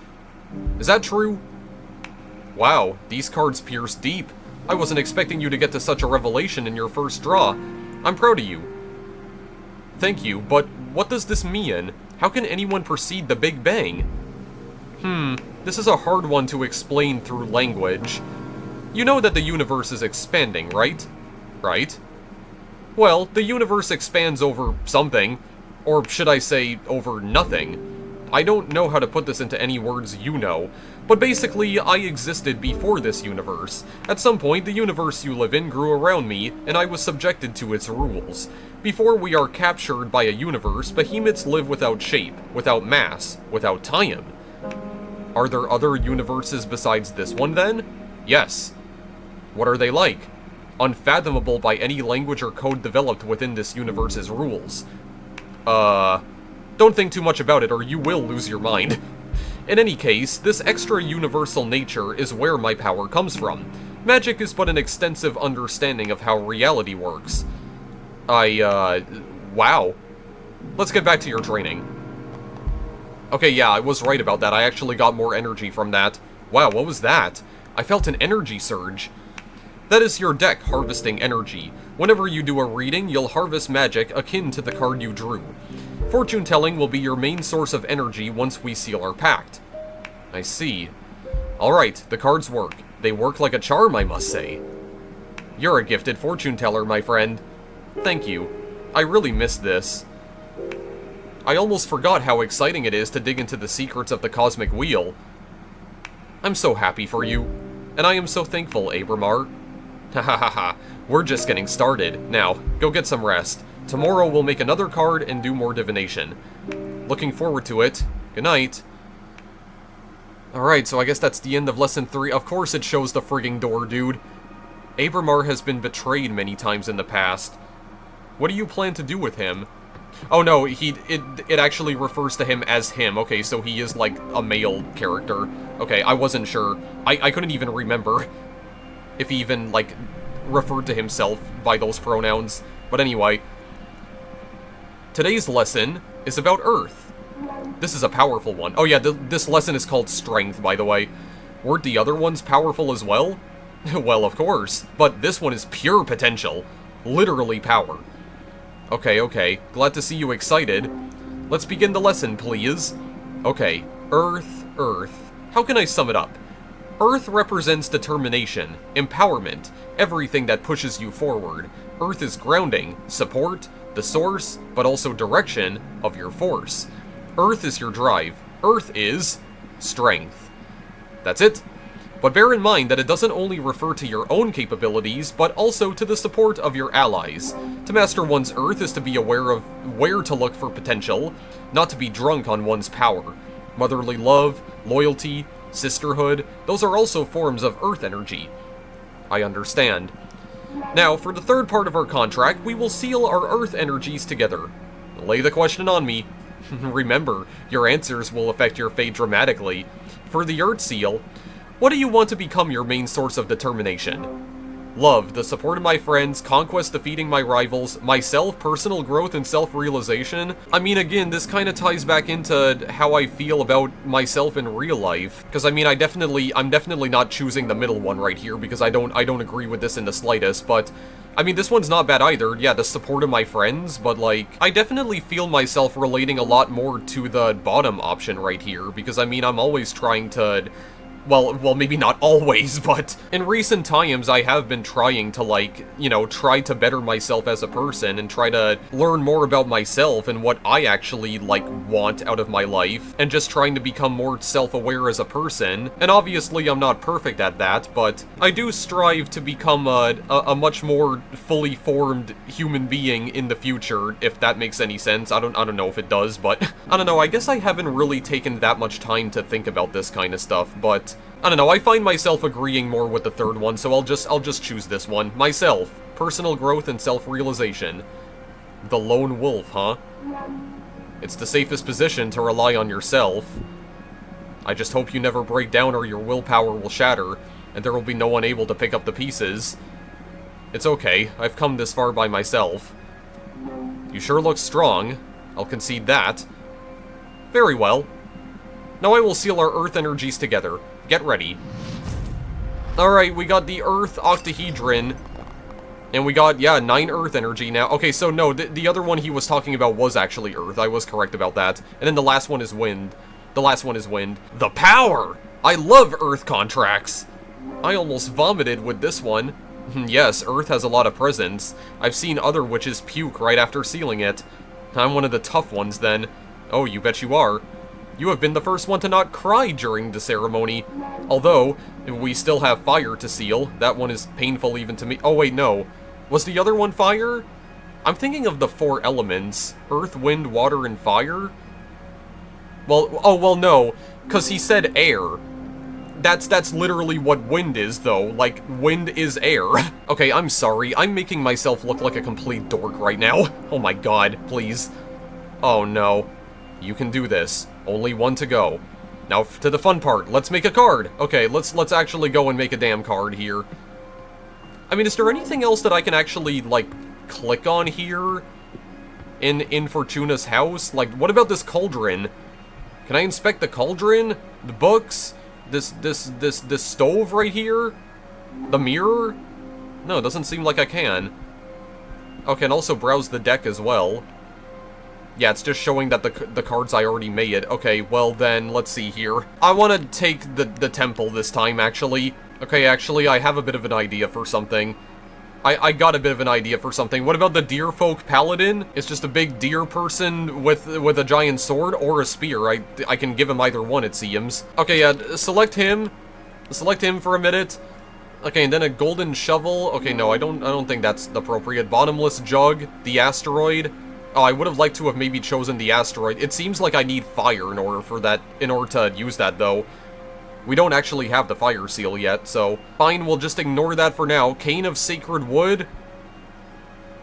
Is that true? Wow, these cards pierce deep. I wasn't expecting you to get to such a revelation in your first draw. I'm proud of you. Thank you, but what does this mean? How can anyone precede the Big Bang? This is a hard one to explain through language. You know that the universe is expanding, right? Right? Well, the universe expands over something. Or should I say, over nothing. I don't know how to put this into any words you know, but basically, I existed before this universe. At some point, the universe you live in grew around me, and I was subjected to its rules. Before we are captured by a universe, behemoths live without shape, without mass, without time. Are there other universes besides this one, then? Yes. What are they like? Unfathomable by any language or code developed within this universe's rules. Don't think too much about it or you will lose your mind. In any case, this extra-universal nature is where my power comes from. Magic is but an extensive understanding of how reality works. Wow. Let's get back to your training. Okay, yeah, I was right about that. I actually got more energy from that. Wow, what was that? I felt an energy surge. That is your deck harvesting energy. Whenever you do a reading, you'll harvest magic akin to the card you drew. Fortune-telling will be your main source of energy once we seal our pact. I see. Alright, the cards work. They work like a charm, I must say. You're a gifted fortune-teller, my friend. Thank you. I really missed this. I almost forgot how exciting it is to dig into the secrets of the Cosmic Wheel. I'm so happy for you. And I am so thankful, Abramar. Ha ha ha ha. We're just getting started. Now, go get some rest. Tomorrow we'll make another card and do more divination. Looking forward to it. Good night. Alright, so I guess that's the end of Lesson 3. Of course it shows the frigging door, dude. Abramar has been betrayed many times in the past. What do you plan to do with him? Oh no, it actually refers to him as him. Okay, so he is like a male character. Okay, I wasn't sure. I couldn't even remember if he even, like, referred to himself by those pronouns. But anyway, today's lesson is about Earth. This is a powerful one. Oh yeah, this lesson is called Strength, by the way. Weren't the other ones powerful as well? Well, of course. But this one is pure potential. Literally power. Okay, okay. Glad to see you excited. Let's begin the lesson, please. Okay. Earth, Earth. How can I sum it up? Earth represents determination, empowerment, everything that pushes you forward. Earth is grounding, support, the source, but also direction of your force. Earth is your drive. Earth is strength. That's it. But bear in mind that it doesn't only refer to your own capabilities, but also to the support of your allies. To master one's Earth is to be aware of where to look for potential, not to be drunk on one's power. Motherly love, loyalty, sisterhood, those are also forms of Earth energy. I understand. Now, for the third part of our contract, we will seal our Earth energies together. Lay the question on me. Remember, your answers will affect your fate dramatically. For the Earth seal, what do you want to become your main source of determination? Love, the support of my friends, conquest defeating my rivals, myself, personal growth, and self-realization. I mean, again, this kind of ties back into how I feel about myself in real life. Because, I mean, I'm definitely not choosing the middle one right here, because I don't agree with this in the slightest, but I mean, this one's not bad either. Yeah, the support of my friends, but, like, I definitely feel myself relating a lot more to the bottom option right here, because, I mean, I'm always trying to... Well, maybe not always, but in recent times I have been trying to, like, you know, try to better myself as a person and try to learn more about myself and what I actually, like, want out of my life, and just trying to become more self-aware as a person. And obviously I'm not perfect at that, but I do strive to become a much more fully formed human being in the future, if that makes any sense. I don't know if it does, but I don't know, I guess I haven't really taken that much time to think about this kind of stuff, but I don't know, I find myself agreeing more with the third one, so I'll just choose this one. Myself. Personal growth and self-realization. The lone wolf, huh? It's the safest position to rely on yourself. I just hope you never break down or your willpower will shatter, and there will be no one able to pick up the pieces. It's okay, I've come this far by myself. You sure look strong. I'll concede that. Very well. Now I will seal our Earth energies together. Get ready. Alright, we got the Earth octahedron. And we got, yeah, 9 Earth energy now. Okay, so no, the other one he was talking about was actually Earth. I was correct about that. And then the last one is Wind. The last one is Wind. The power! I love Earth contracts! I almost vomited with this one. Yes, Earth has a lot of presence. I've seen other witches puke right after sealing it. I'm one of the tough ones then. Oh, you bet you are. You have been the first one to not cry during the ceremony. Although, we still have fire to seal. That one is painful even to me. Oh wait, no. Was the other one fire? I'm thinking of the 4 elements. Earth, wind, water, and fire? Well, oh, well, no. Because he said air. That's literally what wind is, though. Like, wind is air. Okay, I'm sorry. I'm making myself look like a complete dork right now. Oh my god, please. Oh no. You can do this. Only one to go. Now to the fun part. Let's make a card. Okay, let's actually go and make a damn card here. I mean, is there anything else that I can actually, like, click on here in Fortuna's house? Like, what about this cauldron? Can I inspect the cauldron? The books? This stove right here? The mirror? No, it doesn't seem like I can. Okay, and also browse the deck as well. Yeah, it's just showing that the cards I already made. Okay, well then, let's see here. I want to take the temple this time, actually. Okay, actually, I have a bit of an idea for something. I got a bit of an idea for something. What about the deer folk paladin? It's just a big deer person with a giant sword or a spear. I can give him either one, it seems. Okay, select him. Select him for a minute. Okay, and then a golden shovel. Okay, no, I don't think that's appropriate. Bottomless jug, the asteroid. Oh, I would have liked to have maybe chosen the asteroid. It seems like I need fire in order to use that, though. We don't actually have the fire seal yet, so fine, we'll just ignore that for now. Cane of Sacred Wood.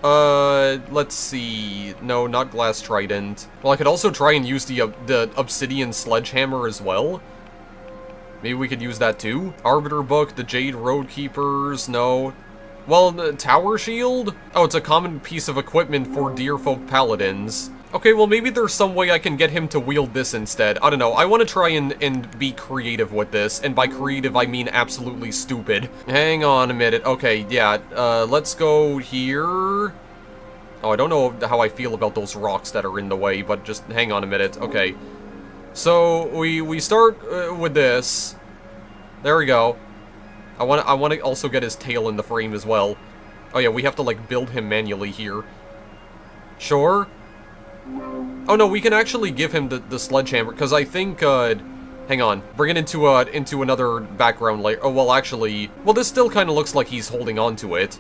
Let's see. No, not Glass Trident. Well, I could also try and use the Obsidian Sledgehammer as well. Maybe we could use that too. Arbiter Book, the Jade Roadkeepers, no. Well, the Tower Shield? Oh, it's a common piece of equipment for Deerfolk Paladins. Okay, well maybe there's some way I can get him to wield this instead. I don't know. I want to try and be creative with this. And by creative, I mean absolutely stupid. Hang on a minute. Okay, yeah. Let's go here. Oh, I don't know how I feel about those rocks that are in the way, but just hang on a minute. Okay. So, we start with this. There we go. I want to also get his tail in the frame as well. Oh yeah, we have to, like, build him manually here. Sure. Oh no, we can actually give him the sledgehammer, because I think, hang on, bring it into another background layer. Oh, well, actually, well, this still kind of looks like he's holding on to it.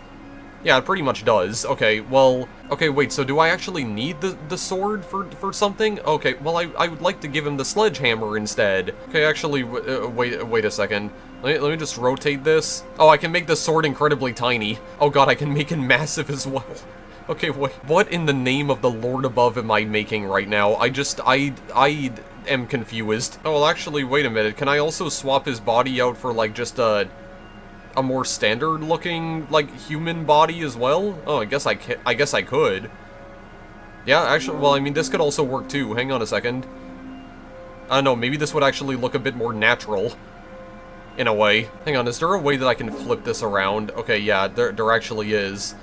Yeah, it pretty much does. Okay, well, okay, wait, so do I actually need the sword for something? Okay, well, I would like to give him the sledgehammer instead. Okay, actually, wait a second. Let me just rotate this. Oh, I can make the sword incredibly tiny. Oh god, I can make it massive as well. Okay, what in the name of the Lord above am I making right now? I am confused. Oh, well, actually, wait a minute. Can I also swap his body out for, like, just a more standard-looking, like, human body as well? Oh, I guess I could. Yeah, actually, well, I mean, this could also work, too. Hang on a second. I don't know, maybe this would actually look a bit more natural. In a way. Hang on, is there a way that I can flip this around? Okay, yeah, there actually is.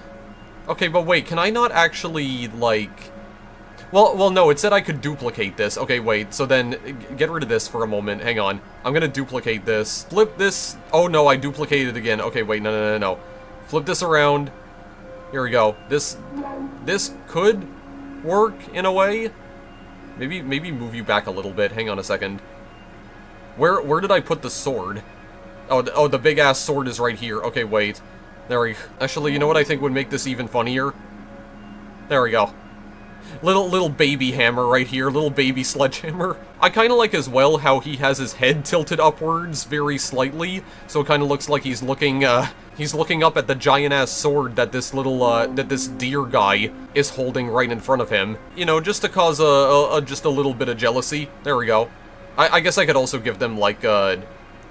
Okay, but wait, can I not actually, like... Well, no, it said I could duplicate this. Okay, wait, so then, get rid of this for a moment. Hang on. I'm gonna duplicate this. Flip this... Oh, no, I duplicated it again. Okay, wait, no. Flip this around. Here we go. This could work, in a way. Maybe move you back a little bit. Hang on a second. Where did I put the sword? Oh, the big-ass sword is right here. Okay, wait. There we go. Actually, you know what I think would make this even funnier? There we go. Little baby hammer right here, little baby sledgehammer. I kind of like as well how he has his head tilted upwards very slightly, so it kind of looks like he's looking up at the giant-ass sword that this this deer guy is holding right in front of him. You know, just to cause just a little bit of jealousy. There we go. I guess I could also give them, like,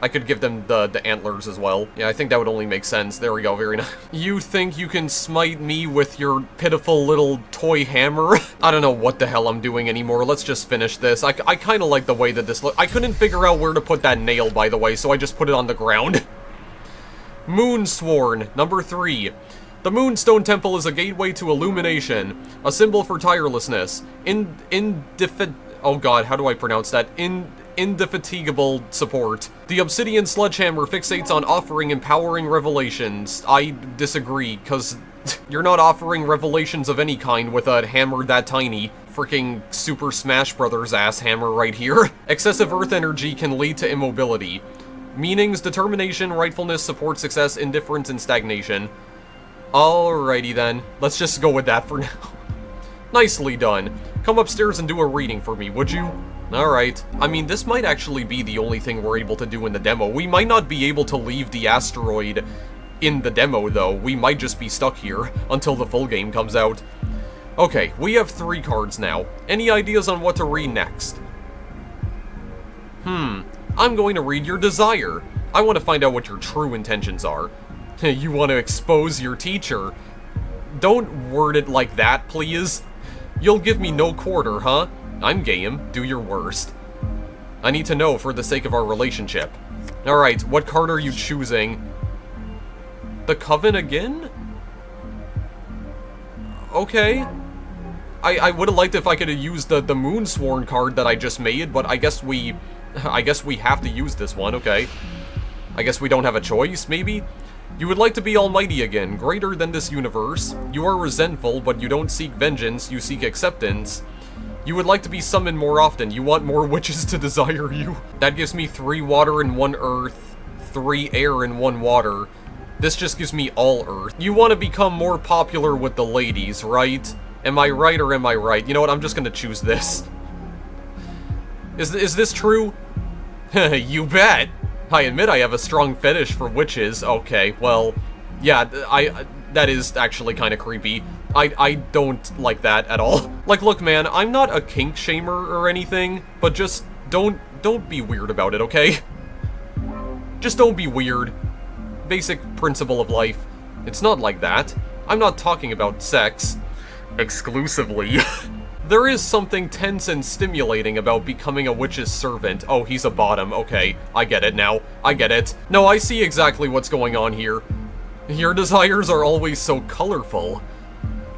I could give them the antlers as well. Yeah, I think that would only make sense. There we go, very nice. You think you can smite me with your pitiful little toy hammer? I don't know what the hell I'm doing anymore. Let's just finish this. I kind of like the way that this looks. I couldn't figure out where to put that nail, by the way, so I just put it on the ground. Moonsworn, number 3. The Moonstone Temple is a gateway to illumination, a symbol for tirelessness, oh god, how do I pronounce that? Indefatigable support. The Obsidian Sledgehammer fixates on offering empowering revelations. I disagree, because you're not offering revelations of any kind with a hammer that tiny. Freaking Super Smash Brothers ass hammer right here. Excessive earth energy can lead to immobility. Meanings: determination, rightfulness, support, success, indifference, and stagnation. Alrighty then. Let's just go with that for now. Nicely done. Come upstairs and do a reading for me, would you? Alright. I mean, this might actually be the only thing we're able to do in the demo. We might not be able to leave the asteroid in the demo, though. We might just be stuck here until the full game comes out. Okay, we have 3 cards now. Any ideas on what to read next? I'm going to read your desire. I want to find out what your true intentions are. You want to expose your teacher. Don't word it like that, please. You'll give me no quarter, huh? I'm game. Do your worst. I need to know for the sake of our relationship. Alright, what card are you choosing? The Coven again? Okay. I would have liked if I could have used the Moonsworn card that I just made, but I guess we have to use this one, okay. I guess we don't have a choice, maybe? You would like to be almighty again, greater than this universe. You are resentful, but you don't seek vengeance, you seek acceptance. You would like to be summoned more often. You want more witches to desire you. That gives me 3 water and 1 earth, 3 air and 1 water. This just gives me all earth. You want to become more popular with the ladies, right? Am I right or am I right? You know what, I'm just gonna choose this. Is this true? You bet! I admit I have a strong fetish for witches. Okay, well, yeah, that is actually kind of creepy. I don't like that at all. Like, look, man, I'm not a kink shamer or anything, but just don't be weird about it, okay? Just don't be weird. Basic principle of life. It's not like that. I'm not talking about sex. Exclusively. There is something tense and stimulating about becoming a witch's servant. Oh, he's a bottom. Okay, I get it now. I get it. No, I see exactly what's going on here. Your desires are always so colorful.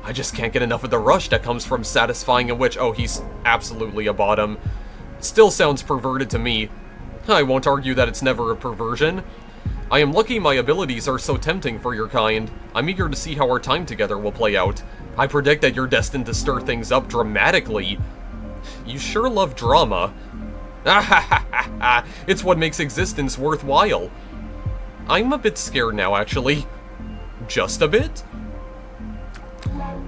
I just can't get enough of the rush that comes from satisfying a witch. Oh, he's absolutely a bottom. Still sounds perverted to me. I won't argue that it's never a perversion. I am lucky my abilities are so tempting for your kind. I'm eager to see how our time together will play out. I predict that you're destined to stir things up dramatically. You sure love drama. It's what makes existence worthwhile. I'm a bit scared now, actually. Just a bit?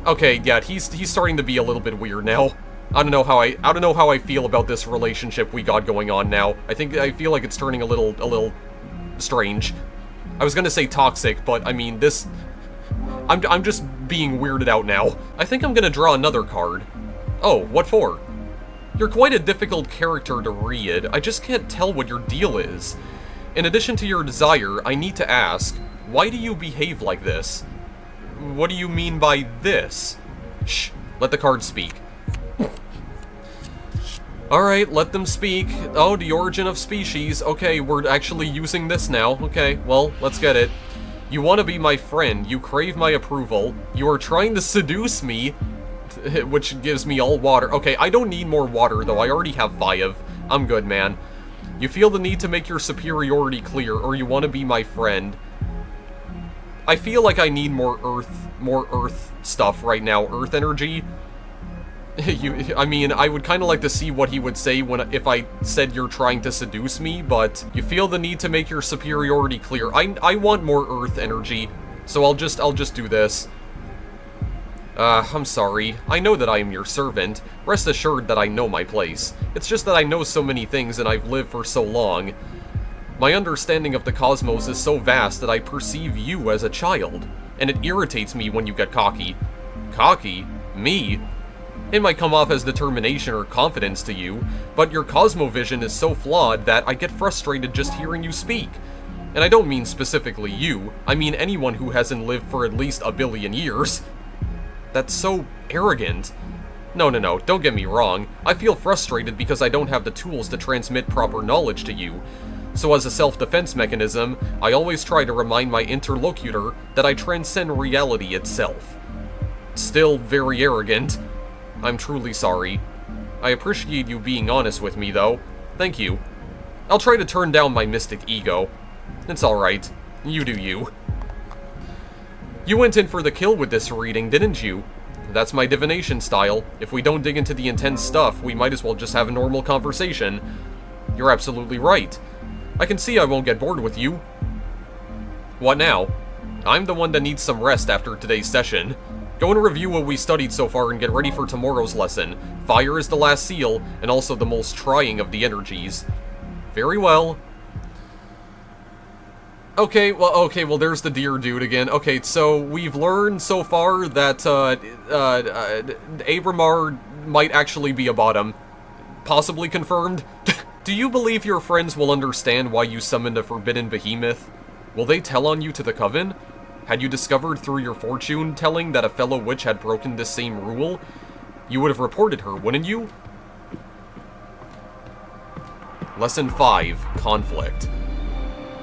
Okay, yeah, he's starting to be a little bit weird now. I don't know how I feel about this relationship we got going on now. I feel like it's turning a little strange. I was gonna say toxic, but I mean this. I'm just being weirded out now. I think I'm gonna draw another card. Oh, what for? You're quite a difficult character to read. I just can't tell what your deal is. In addition to your desire, I need to ask, why do you behave like this? What do you mean by this? Shh, let the cards speak. Alright, let them speak. Oh, the origin of species. Okay, we're actually using this now. Okay, well, let's get it. You want to be my friend. You crave my approval. You are trying to seduce me, which gives me all water. Okay, I don't need more water, though. I already have 5. I'm good, man. You feel the need to make your superiority clear, or you want to be my friend. I feel like I need more earth stuff right now. Earth energy. I mean, I would kind of like to see what he would say if I said you're trying to seduce me, but you feel the need to make your superiority clear. I want more earth energy, so I'll just do this. I'm sorry. I know that I am your servant. Rest assured that I know my place. It's just that I know so many things and I've lived for so long. My understanding of the cosmos is so vast that I perceive you as a child, and it irritates me when you get cocky. Cocky? Me? It might come off as determination or confidence to you, but your cosmovision is so flawed that I get frustrated just hearing you speak. And I don't mean specifically you, I mean anyone who hasn't lived for at least 1 billion years. That's so arrogant. No, don't get me wrong. I feel frustrated because I don't have the tools to transmit proper knowledge to you. So as a self-defense mechanism, I always try to remind my interlocutor that I transcend reality itself. Still very arrogant. I'm truly sorry. I appreciate you being honest with me, though. Thank you. I'll try to turn down my mystic ego. It's alright. You do you. You went in for the kill with this reading, didn't you? That's my divination style. If we don't dig into the intense stuff, we might as well just have a normal conversation. You're absolutely right. I can see I won't get bored with you. What now? I'm the one that needs some rest after today's session. Go and review what we studied so far and get ready for tomorrow's lesson. Fire is the last seal, and also the most trying of the energies. Very well. Okay, well, there's the deer dude again. Okay, so we've learned so far that, Abramar might actually be a bottom. Possibly confirmed. Do you believe your friends will understand why you summoned a forbidden behemoth? Will they tell on you to the Coven? Had you discovered through your fortune-telling that a fellow witch had broken this same rule, you would have reported her, wouldn't you? Lesson 5, Conflict.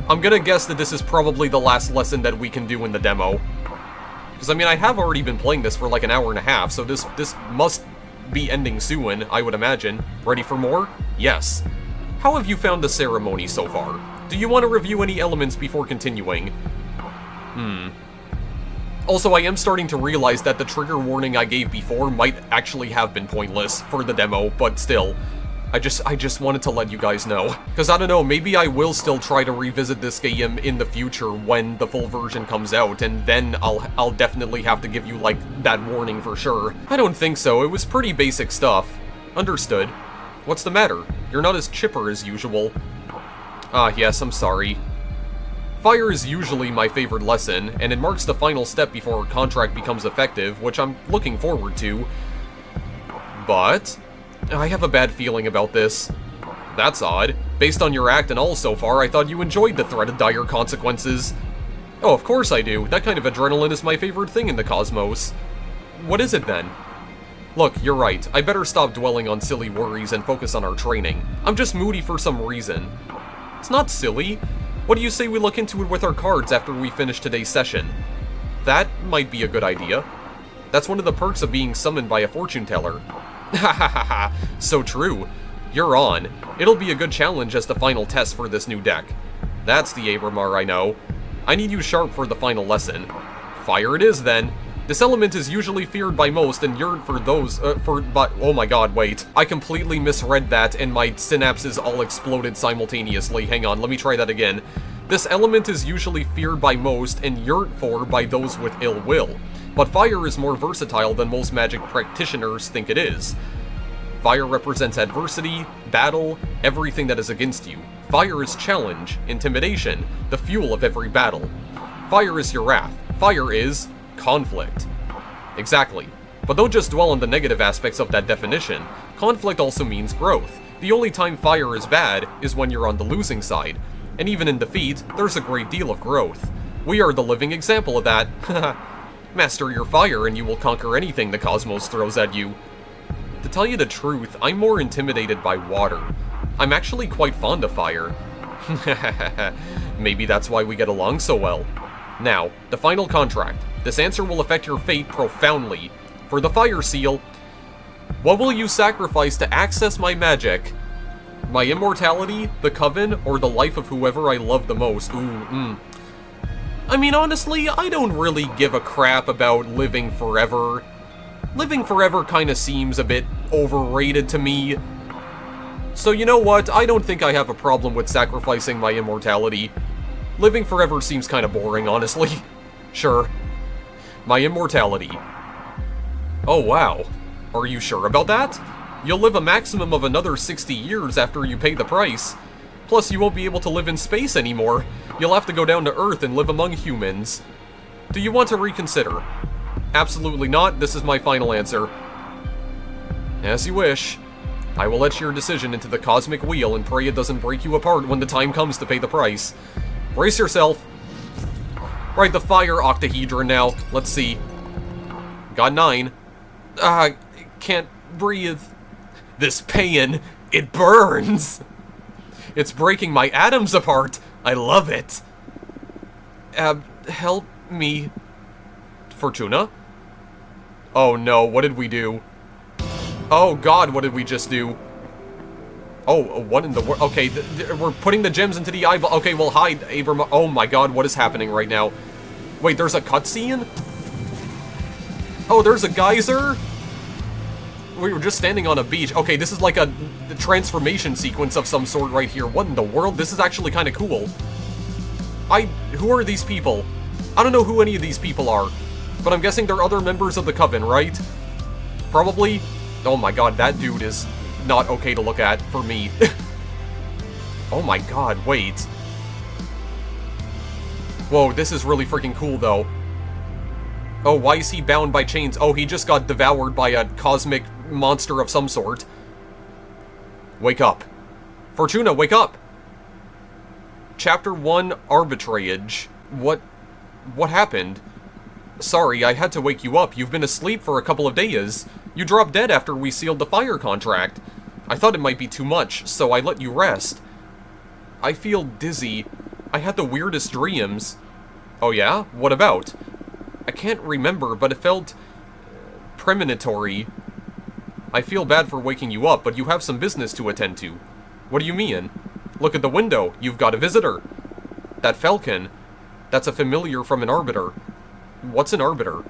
I'm gonna guess that this is probably the last lesson that we can do in the demo. Because, I mean, I have already been playing this for like an hour and a half, so this must be ending soon, I would imagine. Ready for more? Yes. How have you found the ceremony so far? Do you want to review any elements before continuing? Also, I am starting to realize that the trigger warning I gave before might actually have been pointless for the demo, but still. I just wanted to let you guys know. Because, I don't know, maybe I will still try to revisit this game in the future when the full version comes out, and then I'll definitely have to give you, like, that warning for sure. I don't think so, it was pretty basic stuff. Understood. What's the matter? You're not as chipper as usual. Ah, yes, I'm sorry. Fire is usually my favorite lesson, and it marks the final step before our contract becomes effective, which I'm looking forward to. But I have a bad feeling about this. That's odd. Based on your act and all so far, I thought you enjoyed the threat of dire consequences. Oh, of course I do. That kind of adrenaline is my favorite thing in the cosmos. What is it then? Look, you're right. I better stop dwelling on silly worries and focus on our training. I'm just moody for some reason. It's not silly. What do you say we look into it with our cards after we finish today's session? That might be a good idea. That's one of the perks of being summoned by a fortune teller. Ha ha ha ha, so true. You're on. It'll be a good challenge as the final test for this new deck. That's the Abramar I know. I need you sharp for the final lesson. Fire it is then. This element is usually feared by most and yearned for those, but oh my god, wait. I completely misread that and my synapses all exploded simultaneously. Hang on, let me try that again. This element is usually feared by most and yearned for by those with ill will. But fire is more versatile than most magic practitioners think it is. Fire represents adversity, battle, everything that is against you. Fire is challenge, intimidation, the fuel of every battle. Fire is your wrath. Fire is conflict. Exactly. But don't just dwell on the negative aspects of that definition. Conflict also means growth. The only time fire is bad is when you're on the losing side. And even in defeat, there's a great deal of growth. We are the living example of that. Master your fire and you will conquer anything the cosmos throws at you. To tell you the truth, I'm more intimidated by water. I'm actually quite fond of fire. Maybe that's why we get along so well. Now, the final contract. This answer will affect your fate profoundly. For the fire seal, what will you sacrifice to access my magic? My immortality, the Coven, or the life of whoever I love the most? I mean, honestly, I don't really give a crap about living forever. Living forever kinda seems a bit overrated to me. So you know what, I don't think I have a problem with sacrificing my immortality. Living forever seems kinda boring, honestly. Sure. My immortality. Oh wow. Are you sure about that? You'll live a maximum of another 60 years after you pay the price. Plus, you won't be able to live in space anymore. You'll have to go down to Earth and live among humans. Do you want to reconsider? Absolutely not. This is my final answer. As you wish. I will etch your decision into the Cosmic Wheel and pray it doesn't break you apart when the time comes to pay the price. Brace yourself. Right, the fire octahedron now. Let's see. Got 9. Can't breathe. This pain, it burns. It's breaking my atoms apart. I love it. Help me. Fortuna? Oh no, what did we do? Oh god, what did we just do? Oh, what in the world? Okay, we're putting the gems into the eyeball. Okay, well, hide, Abram. Oh my god, what is happening right now? Wait, there's a cutscene? Oh, there's a geyser? We were just standing on a beach. Okay, this is like a transformation sequence of some sort right here. What in the world? This is actually kind of cool. Who are these people? I don't know who any of these people are, but I'm guessing they're other members of the Coven, right? Probably. Oh my god, that dude is not okay to look at for me. Oh my god, wait. Whoa, this is really freaking cool, though. Oh, why is he bound by chains? Oh, he just got devoured by a cosmic monster of some sort. Wake up. Fortuna, wake up! Chapter 1, Arbitrage. What happened? Sorry, I had to wake you up. You've been asleep for a couple of days. You dropped dead after we sealed the fire contract. I thought it might be too much, so I let you rest. I feel dizzy. I had the weirdest dreams. Oh yeah? What about? I can't remember, but it felt premonitory. I feel bad for waking you up, but you have some business to attend to. What do you mean? Look at the window. You've got a visitor. That falcon. That's a familiar from an arbiter. What's an arbiter?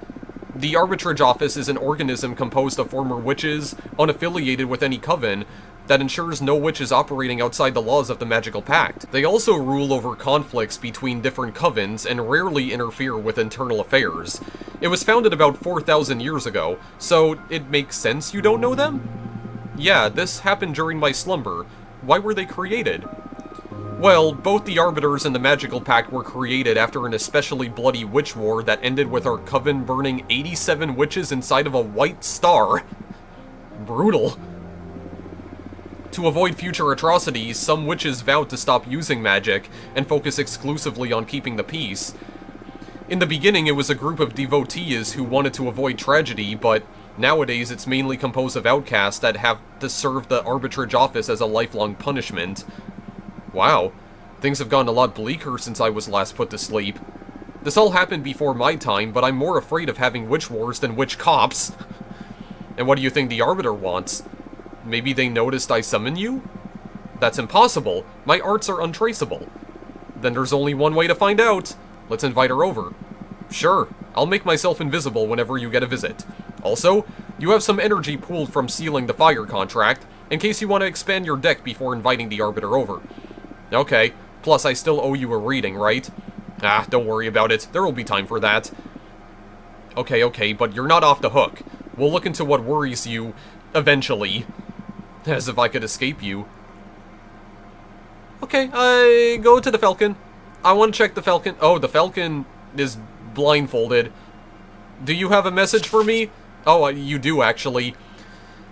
The Arbitrage Office is an organism composed of former witches, unaffiliated with any coven, that ensures no witch is operating outside the laws of the Magical Pact. They also rule over conflicts between different covens and rarely interfere with internal affairs. It was founded about 4,000 years ago, so it makes sense you don't know them? Yeah, this happened during my slumber. Why were they created? Well, both the Arbiters and the Magical Pact were created after an especially bloody witch war that ended with our coven burning 87 witches inside of a white star. Brutal. To avoid future atrocities, some witches vowed to stop using magic and focus exclusively on keeping the peace. In the beginning, it was a group of devotees who wanted to avoid tragedy, but Nowadays, it's mainly composed of outcasts that have to serve the arbitrage office as a lifelong punishment. Wow, things have gotten a lot bleaker since I was last put to sleep. This all happened before my time, but I'm more afraid of having witch wars than witch cops. And what do you think the Arbiter wants? Maybe they noticed I summoned you? That's impossible. My arts are untraceable. Then there's only one way to find out. Let's invite her over. Sure, I'll make myself invisible whenever you get a visit. Also, you have some energy pooled from sealing the fire contract, in case you want to expand your deck before inviting the Arbiter over. Okay, plus I still owe you a reading, right? Ah, don't worry about it. There will be time for that. Okay, but you're not off the hook. We'll look into what worries you, eventually. As if I could escape you. Okay, I go to the Falcon. I want to check the Falcon. Oh, the Falcon is blindfolded. Do you have a message for me? Oh, you do, actually.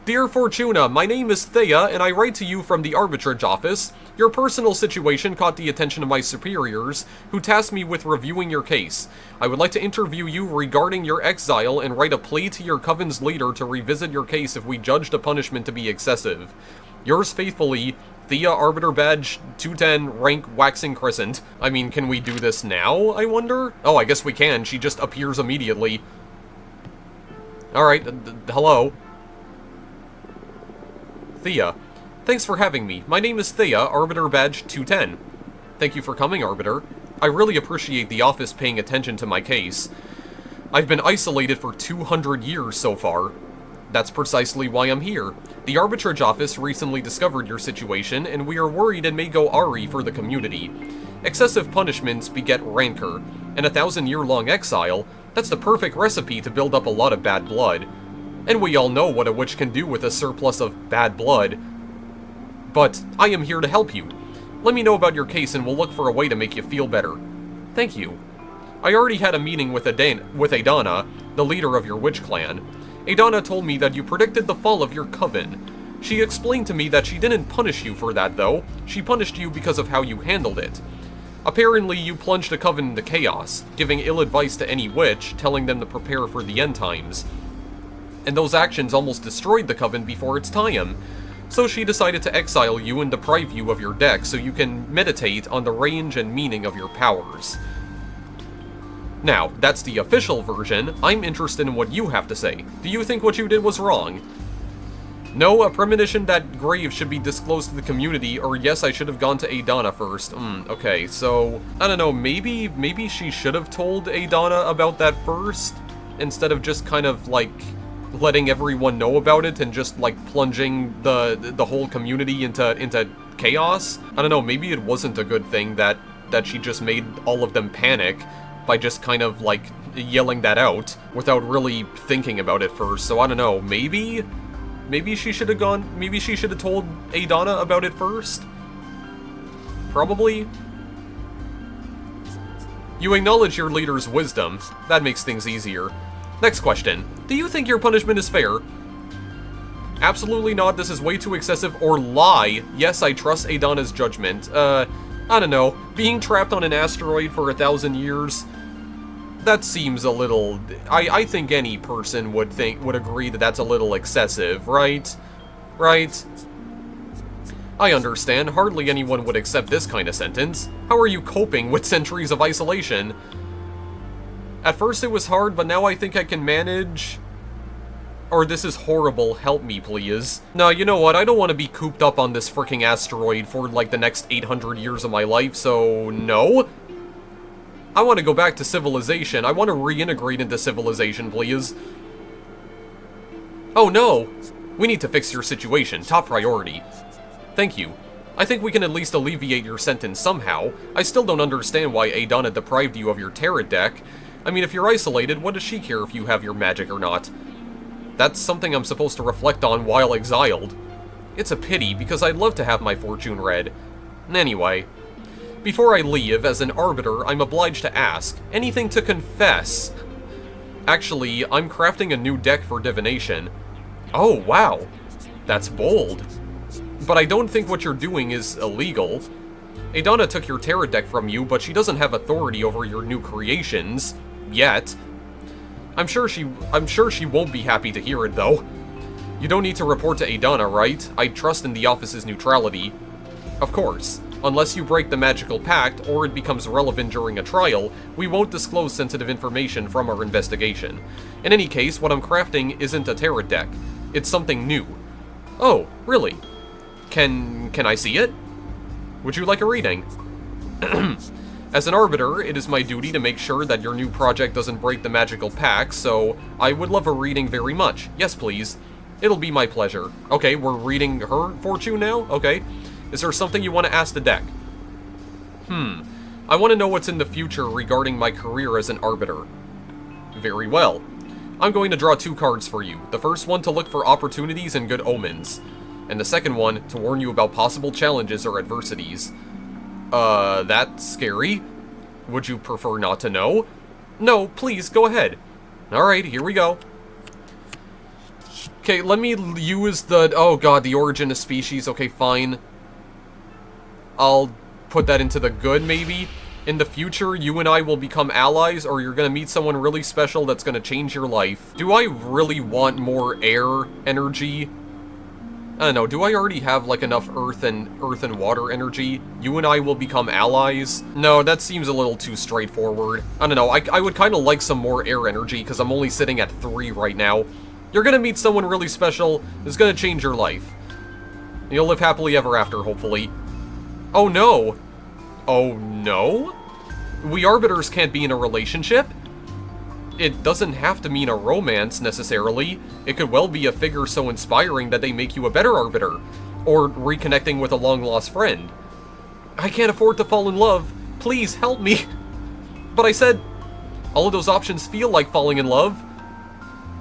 Dear Fortuna, my name is Thea, and I write to you from the Arbitrage Office. Your personal situation caught the attention of my superiors, who tasked me with reviewing your case. I would like to interview you regarding your exile and write a plea to your Coven's leader to revisit your case if we judge the punishment to be excessive. Yours faithfully, Thea, Arbiter Badge 210, rank Waxing Crescent. I mean, can we do this now, I wonder? Oh, I guess we can. She just appears immediately. Alright, hello. Thea. Thanks for having me. My name is Thea, Arbiter Badge 210. Thank you for coming, Arbiter. I really appreciate the office paying attention to my case. I've been isolated for 200 years so far. That's precisely why I'm here. The Arbitrage Office recently discovered your situation, and we are worried it may go awry for the community. Excessive punishments beget rancor, and a 1,000-year-long exile, that's the perfect recipe to build up a lot of bad blood. And we all know what a witch can do with a surplus of bad blood. But I am here to help you. Let me know about your case and we'll look for a way to make you feel better. Thank you. I already had a meeting with Adana, the leader of your witch clan. Adana told me that you predicted the fall of your coven. She explained to me that she didn't punish you for that, though. She punished you because of how you handled it. Apparently, you plunged the coven into chaos, giving ill advice to any witch, telling them to prepare for the end times. And those actions almost destroyed the coven before its time. So she decided to exile you and deprive you of your deck so you can meditate on the range and meaning of your powers. Now, that's the official version. I'm interested in what you have to say. Do you think what you did was wrong? No, a premonition that grave should be disclosed to the community, or yes, I should have gone to Adana first. Okay, so, I don't know, maybe she should have told Adana about that first, instead of just kind of, like, letting everyone know about it and just, like, plunging the whole community into chaos. I don't know, maybe it wasn't a good thing that she just made all of them panic by just kind of, like, yelling that out without really thinking about it first. So I don't know, maybe she should have told Adana about it first? Probably. You acknowledge your leader's wisdom. That makes things easier. Next question. Do you think your punishment is fair? Absolutely not. This is way too excessive. Or lie. Yes, I trust Adana's judgment. I don't know. Being trapped on an asteroid for 1,000 years... that seems a little... I think any person would agree that that's a little excessive, right? Right? I understand. Hardly anyone would accept this kind of sentence. How are you coping with centuries of isolation? At first it was hard, but now I think I can manage... Or this is horrible, help me please. No, you know what, I don't want to be cooped up on this freaking asteroid for like the next 800 years of my life, so no. I want to go back to civilization. I want to reintegrate into civilization, please. Oh no! We need to fix your situation, top priority. Thank you. I think we can at least alleviate your sentence somehow. I still don't understand why Adana deprived you of your tarot deck. I mean, if you're isolated, what does she care if you have your magic or not? That's something I'm supposed to reflect on while exiled. It's a pity, because I'd love to have my fortune read. Anyway, before I leave, as an arbiter, I'm obliged to ask, anything to confess? Actually, I'm crafting a new deck for divination. Oh, wow. That's bold. But I don't think what you're doing is illegal. Adana took your tarot deck from you, but she doesn't have authority over your new creations. Yet. I'm sure she won't be happy to hear it, though. You don't need to report to Adana, right? I trust in the office's neutrality. Of course. Unless you break the magical pact, or it becomes relevant during a trial, we won't disclose sensitive information from our investigation. In any case, what I'm crafting isn't a tarot deck. It's something new. Oh, really? Can I see it? Would you like a reading? As an arbiter, it is my duty to make sure that your new project doesn't break the magical pact, so I would love a reading very much. Yes, please. It'll be my pleasure. Okay, we're reading her fortune now? Okay. Is there something you want to ask the deck? I want to know what's in the future regarding my career as an arbiter. Very well. I'm going to draw 2 cards for you. The first one to look for opportunities and good omens. And the second one to warn you about possible challenges or adversities. That's scary. Would you prefer not to know? No, please, go ahead. Alright, here we go. Okay, let me use the... Oh god, the origin of species. Okay, fine. I'll put that into the good, maybe. In the future, you and I will become allies, or you're gonna meet someone really special that's gonna change your life. Do I really want more air energy? I don't know, do I already have, like, enough earth and water energy? You and I will become allies? No, that seems a little too straightforward. I don't know, I would kind of like some more air energy, because I'm only sitting at 3 right now. You're gonna meet someone really special who's gonna change your life. You'll live happily ever after, hopefully. Oh no! Oh no? We arbiters can't be in a relationship? It doesn't have to mean a romance, necessarily. It could well be a figure so inspiring that they make you a better arbiter. Or reconnecting with a long-lost friend. I can't afford to fall in love. Please, help me! But I said, all of those options feel like falling in love.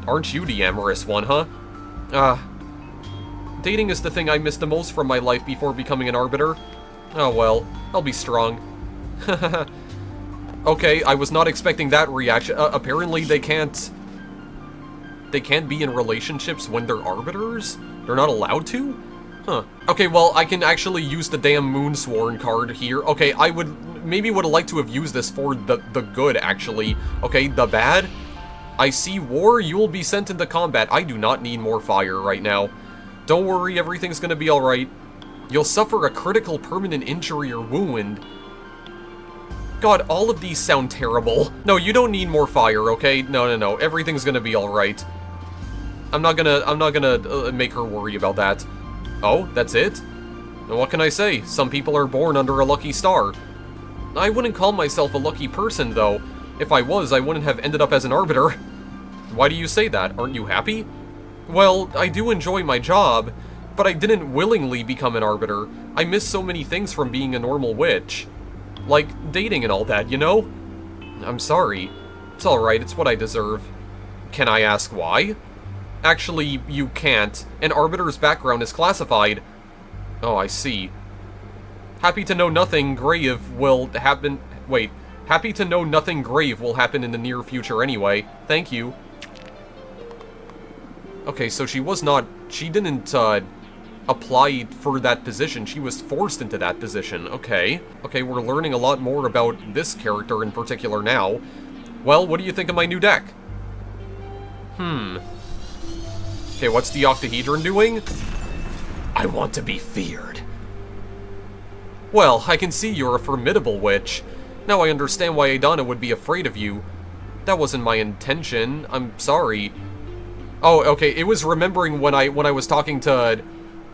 Aren't you the amorous one, huh? Dating is the thing I miss the most from my life before becoming an arbiter. Oh well, I'll be strong. Okay, I was not expecting that reaction. Apparently they can't be in relationships when they're arbiters? They're not allowed to? Huh. Okay, well, I can actually use the damn Moonsworn card here. Okay, I maybe would have liked to have used this for the good, actually. Okay, the bad? I see war, you will be sent into combat. I do not need more fire right now. Don't worry, everything's gonna be alright. You'll suffer a critical permanent injury or wound. God, all of these sound terrible. No, you don't need more fire, okay? No. Everything's gonna be alright. I'm not gonna make her worry about that. Oh, that's it? What can I say? Some people are born under a lucky star. I wouldn't call myself a lucky person, though. If I was, I wouldn't have ended up as an arbiter. Why do you say that? Aren't you happy? Well, I do enjoy my job, but I didn't willingly become an arbiter. I miss so many things from being a normal witch. Like, dating and all that, you know? I'm sorry. It's alright, it's what I deserve. Can I ask why? Actually, you can't. An arbiter's background is classified. Oh, I see. Happy to know nothing grave will happen... Wait. Happy to know nothing grave will happen in the near future anyway. Thank you. Okay, so she didn't, apply for that position. She was forced into that position. Okay. Okay, we're learning a lot more about this character in particular now. Well, what do you think of my new deck? Okay, what's the octahedron doing? I want to be feared. Well, I can see you're a formidable witch. Now I understand why Adana would be afraid of you. That wasn't my intention. I'm sorry. Oh, okay, it was remembering when I was talking to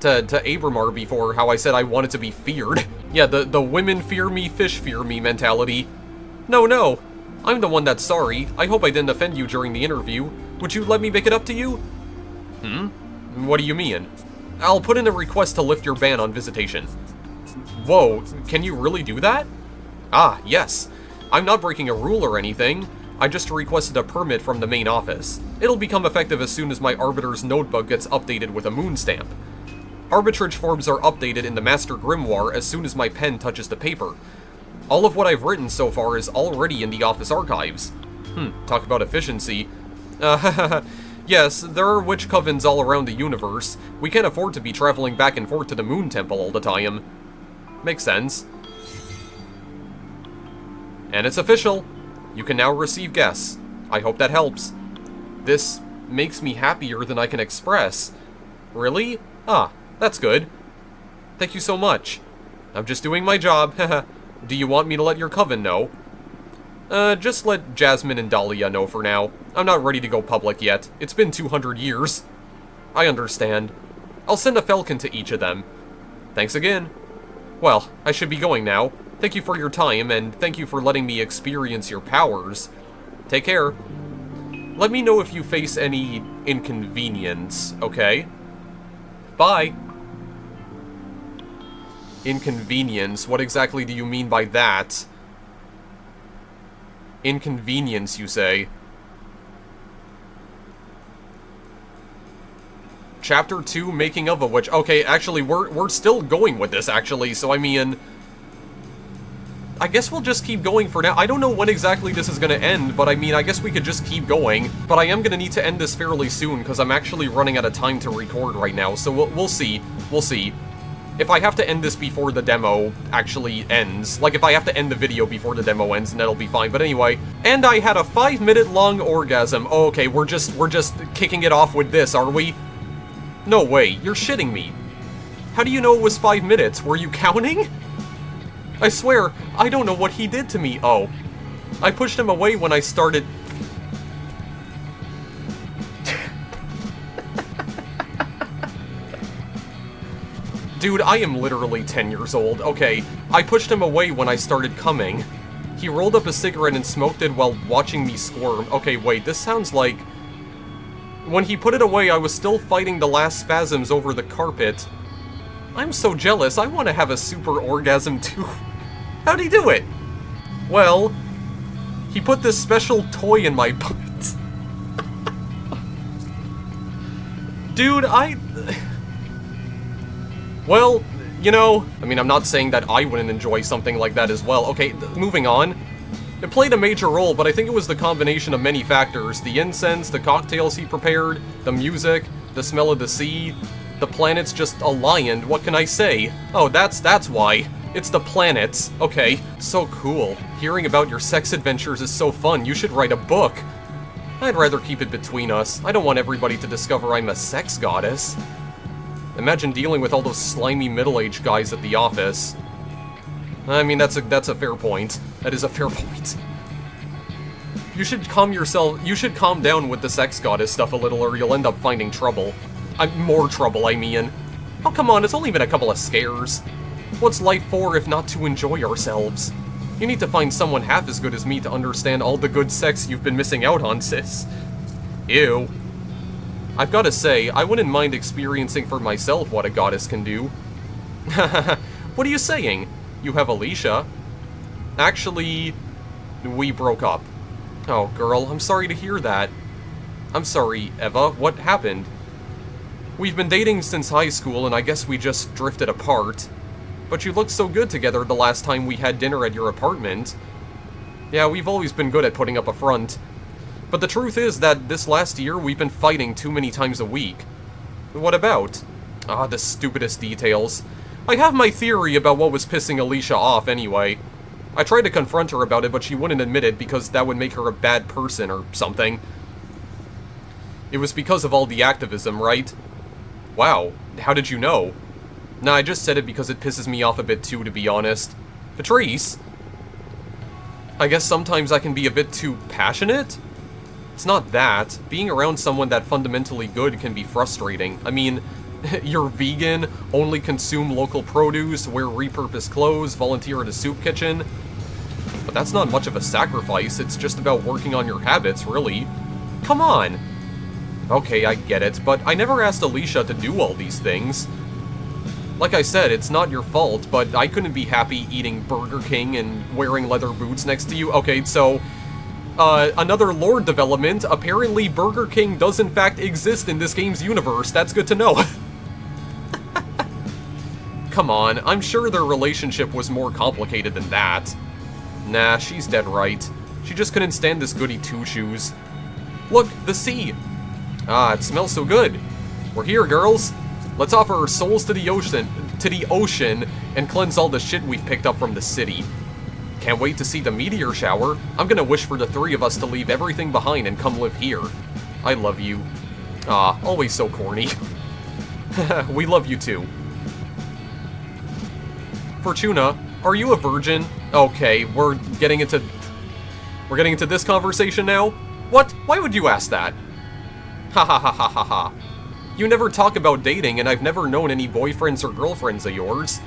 Abramar before, how I said I wanted to be feared. Yeah, the women fear me, fish fear me mentality. No, I'm the one that's sorry. I hope I didn't offend you during the interview. Would you let me make it up to you? What do you mean? I'll put in a request to lift your ban on visitation. Whoa, can you really do that? Ah, yes. I'm not breaking a rule or anything. I just requested a permit from the main office. It'll become effective as soon as my Arbiter's notebook gets updated with a moon stamp. Arbitrage forms are updated in the Master Grimoire as soon as my pen touches the paper. All of what I've written so far is already in the office archives. Talk about efficiency. Yes, there are witch covens all around the universe. We can't afford to be traveling back and forth to the Moon Temple all the time. Makes sense. And it's official. You can now receive guests. I hope that helps. This makes me happier than I can express. Really? Ah, that's good. Thank you so much. I'm just doing my job. Do you want me to let your coven know? Just let Jasmine and Dahlia know for now. I'm not ready to go public yet. It's been 200 years. I understand. I'll send a falcon to each of them. Thanks again. Well, I should be going now. Thank you for your time, and thank you for letting me experience your powers. Take care. Let me know if you face any inconvenience, okay? Bye. Inconvenience? What exactly do you mean by that? Inconvenience, you say? Chapter 2, Making of a Witch. Okay, actually, we're still going with this, actually, so I mean... I guess we'll just keep going for now. I don't know when exactly this is going to end, but I mean, I guess we could just keep going. But I am going to need to end this fairly soon, because I'm actually running out of time to record right now, so we'll see. We'll see. If I have to end this before the demo actually ends, like if I have to end the video before the demo ends, then that'll be fine. But anyway, and I had a 5-minute long orgasm. Oh, okay, we're just kicking it off with this, are we? No way, you're shitting me. How do you know it was 5 minutes? Were you counting? I swear, I don't know what he did to me. Oh. I pushed him away when I started... Dude, I am literally 10 years old. Okay, I pushed him away when I started coming. He rolled up a cigarette and smoked it while watching me squirm. Okay, wait, this sounds like... When he put it away, I was still fighting the last spasms over the carpet. I'm so jealous, I want to have a super orgasm too. How'd he do it? Well, he put this special toy in my butt. Dude, well, you know, I mean, I'm not saying that I wouldn't enjoy something like that as well. Okay, moving on. It played a major role, but I think it was the combination of many factors. The incense, the cocktails he prepared, the music, the smell of the sea. The planets just aligned, what can I say? Oh, that's why. It's the planets. Okay, so cool. Hearing about your sex adventures is so fun, you should write a book. I'd rather keep it between us. I don't want everybody to discover I'm a sex goddess. Imagine dealing with all those slimy middle-aged guys at the office. I mean, that's a fair point. That is a fair point. You should calm down with the sex goddess stuff a little, or you'll end up finding trouble. More trouble, I mean. Oh, come on, it's only been a couple of scares. What's life for if not to enjoy ourselves? You need to find someone half as good as me to understand all the good sex you've been missing out on, sis. Ew. I've gotta say, I wouldn't mind experiencing for myself what a goddess can do. What are you saying? You have Alicia. Actually, we broke up. Oh, girl, I'm sorry to hear that. I'm sorry, Eva, what happened? We've been dating since high school, and I guess we just drifted apart. But you looked so good together the last time we had dinner at your apartment. Yeah, we've always been good at putting up a front. But the truth is that this last year we've been fighting too many times a week. What about? Ah, the stupidest details. I have my theory about what was pissing Alicia off anyway. I tried to confront her about it, but she wouldn't admit it because that would make her a bad person or something. It was because of all the activism, right? Wow, how did you know? Nah, I just said it because it pisses me off a bit too, to be honest. Patrice? I guess sometimes I can be a bit too passionate? It's not that. Being around someone that fundamentally good can be frustrating. I mean, you're vegan, only consume local produce, wear repurposed clothes, volunteer at a soup kitchen. But that's not much of a sacrifice, it's just about working on your habits, really. Come on! Okay, I get it, but I never asked Alicia to do all these things. Like I said, it's not your fault, but I couldn't be happy eating Burger King and wearing leather boots next to you. Okay, so, another lore development. Apparently Burger King does in fact exist in this game's universe. That's good to know. Come on, I'm sure their relationship was more complicated than that. Nah, she's dead right. She just couldn't stand this goody two-shoes. Look, the sea! Ah, it smells so good. We're here, girls. Let's offer our souls to the ocean, and cleanse all the shit we've picked up from the city. Can't wait to see the meteor shower. I'm gonna wish for the three of us to leave everything behind and come live here. I love you. Ah, always so corny. We love you too. Fortuna, are you a virgin? Okay, we're getting into this conversation now? What? Why would you ask that? Ha ha ha ha ha ha. You never talk about dating, and I've never known any boyfriends or girlfriends of yours.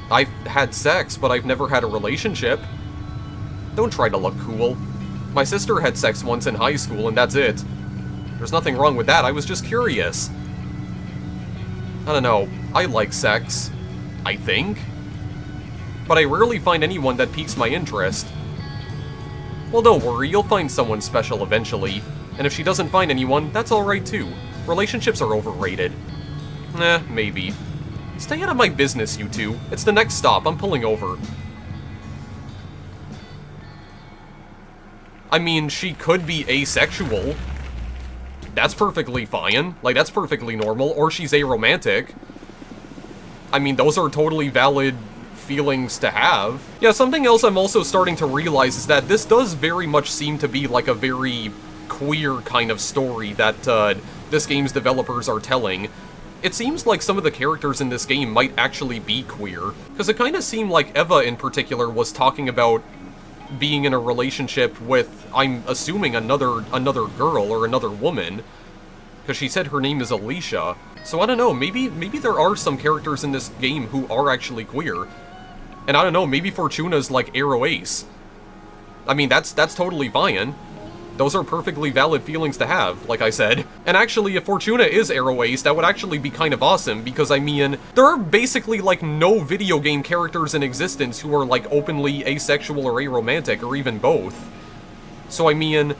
I've had sex, but I've never had a relationship. Don't try to look cool. My sister had sex once in high school, and that's it. There's nothing wrong with that, I was just curious. I don't know, I like sex. I think? But I rarely find anyone that piques my interest. Well, don't worry, you'll find someone special eventually. And if she doesn't find anyone, that's alright too. Relationships are overrated. Maybe. Stay out of my business, you two. It's the next stop, I'm pulling over. I mean, she could be asexual. That's perfectly fine. Like, that's perfectly normal. Or she's aromantic. I mean, those are totally valid feelings to have. Yeah, something else I'm also starting to realize is that this does very much seem to be like a very queer kind of story that this game's developers are telling. It seems like some of the characters in this game might actually be queer, because it kind of seemed like Eva in particular was talking about being in a relationship with, I'm assuming, another girl or another woman, because she said her name is Alicia. So I don't know, maybe there are some characters in this game who are actually queer. And I don't know, maybe Fortuna's like Arrow Ace. I mean, that's totally fine. Those are perfectly valid feelings to have, like I said. And actually, if Fortuna is Arrow Ace, that would actually be kind of awesome, because I mean, there are basically like no video game characters in existence who are like openly asexual or aromantic, or even both. So I mean,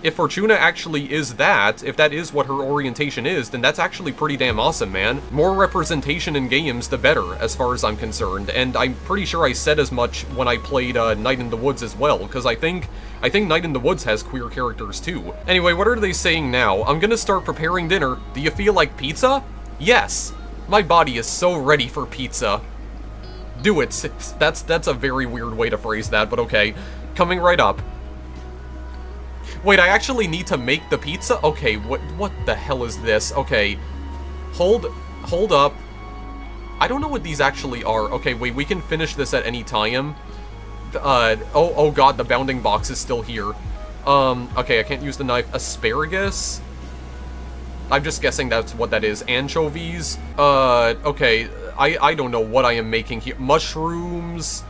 if Fortuna actually is that, if that is what her orientation is, then that's actually pretty damn awesome, man. More representation in games, the better, as far as I'm concerned, and I'm pretty sure I said as much when I played Night in the Woods as well, because I think Night in the Woods has queer characters too. Anyway, what are they saying now? I'm gonna start preparing dinner. Do you feel like pizza? Yes! My body is so ready for pizza. Do it. That's a very weird way to phrase that, but okay. Coming right up. Wait, I actually need to make the pizza? Okay, what the hell is this? Okay, hold up. I don't know what these actually are. Okay, wait, we can finish this at any time. Oh god, the bounding box is still here. Okay, I can't use the knife. Asparagus? I'm just guessing that's what that is. Anchovies? Okay, I don't know what I am making here. Mushrooms?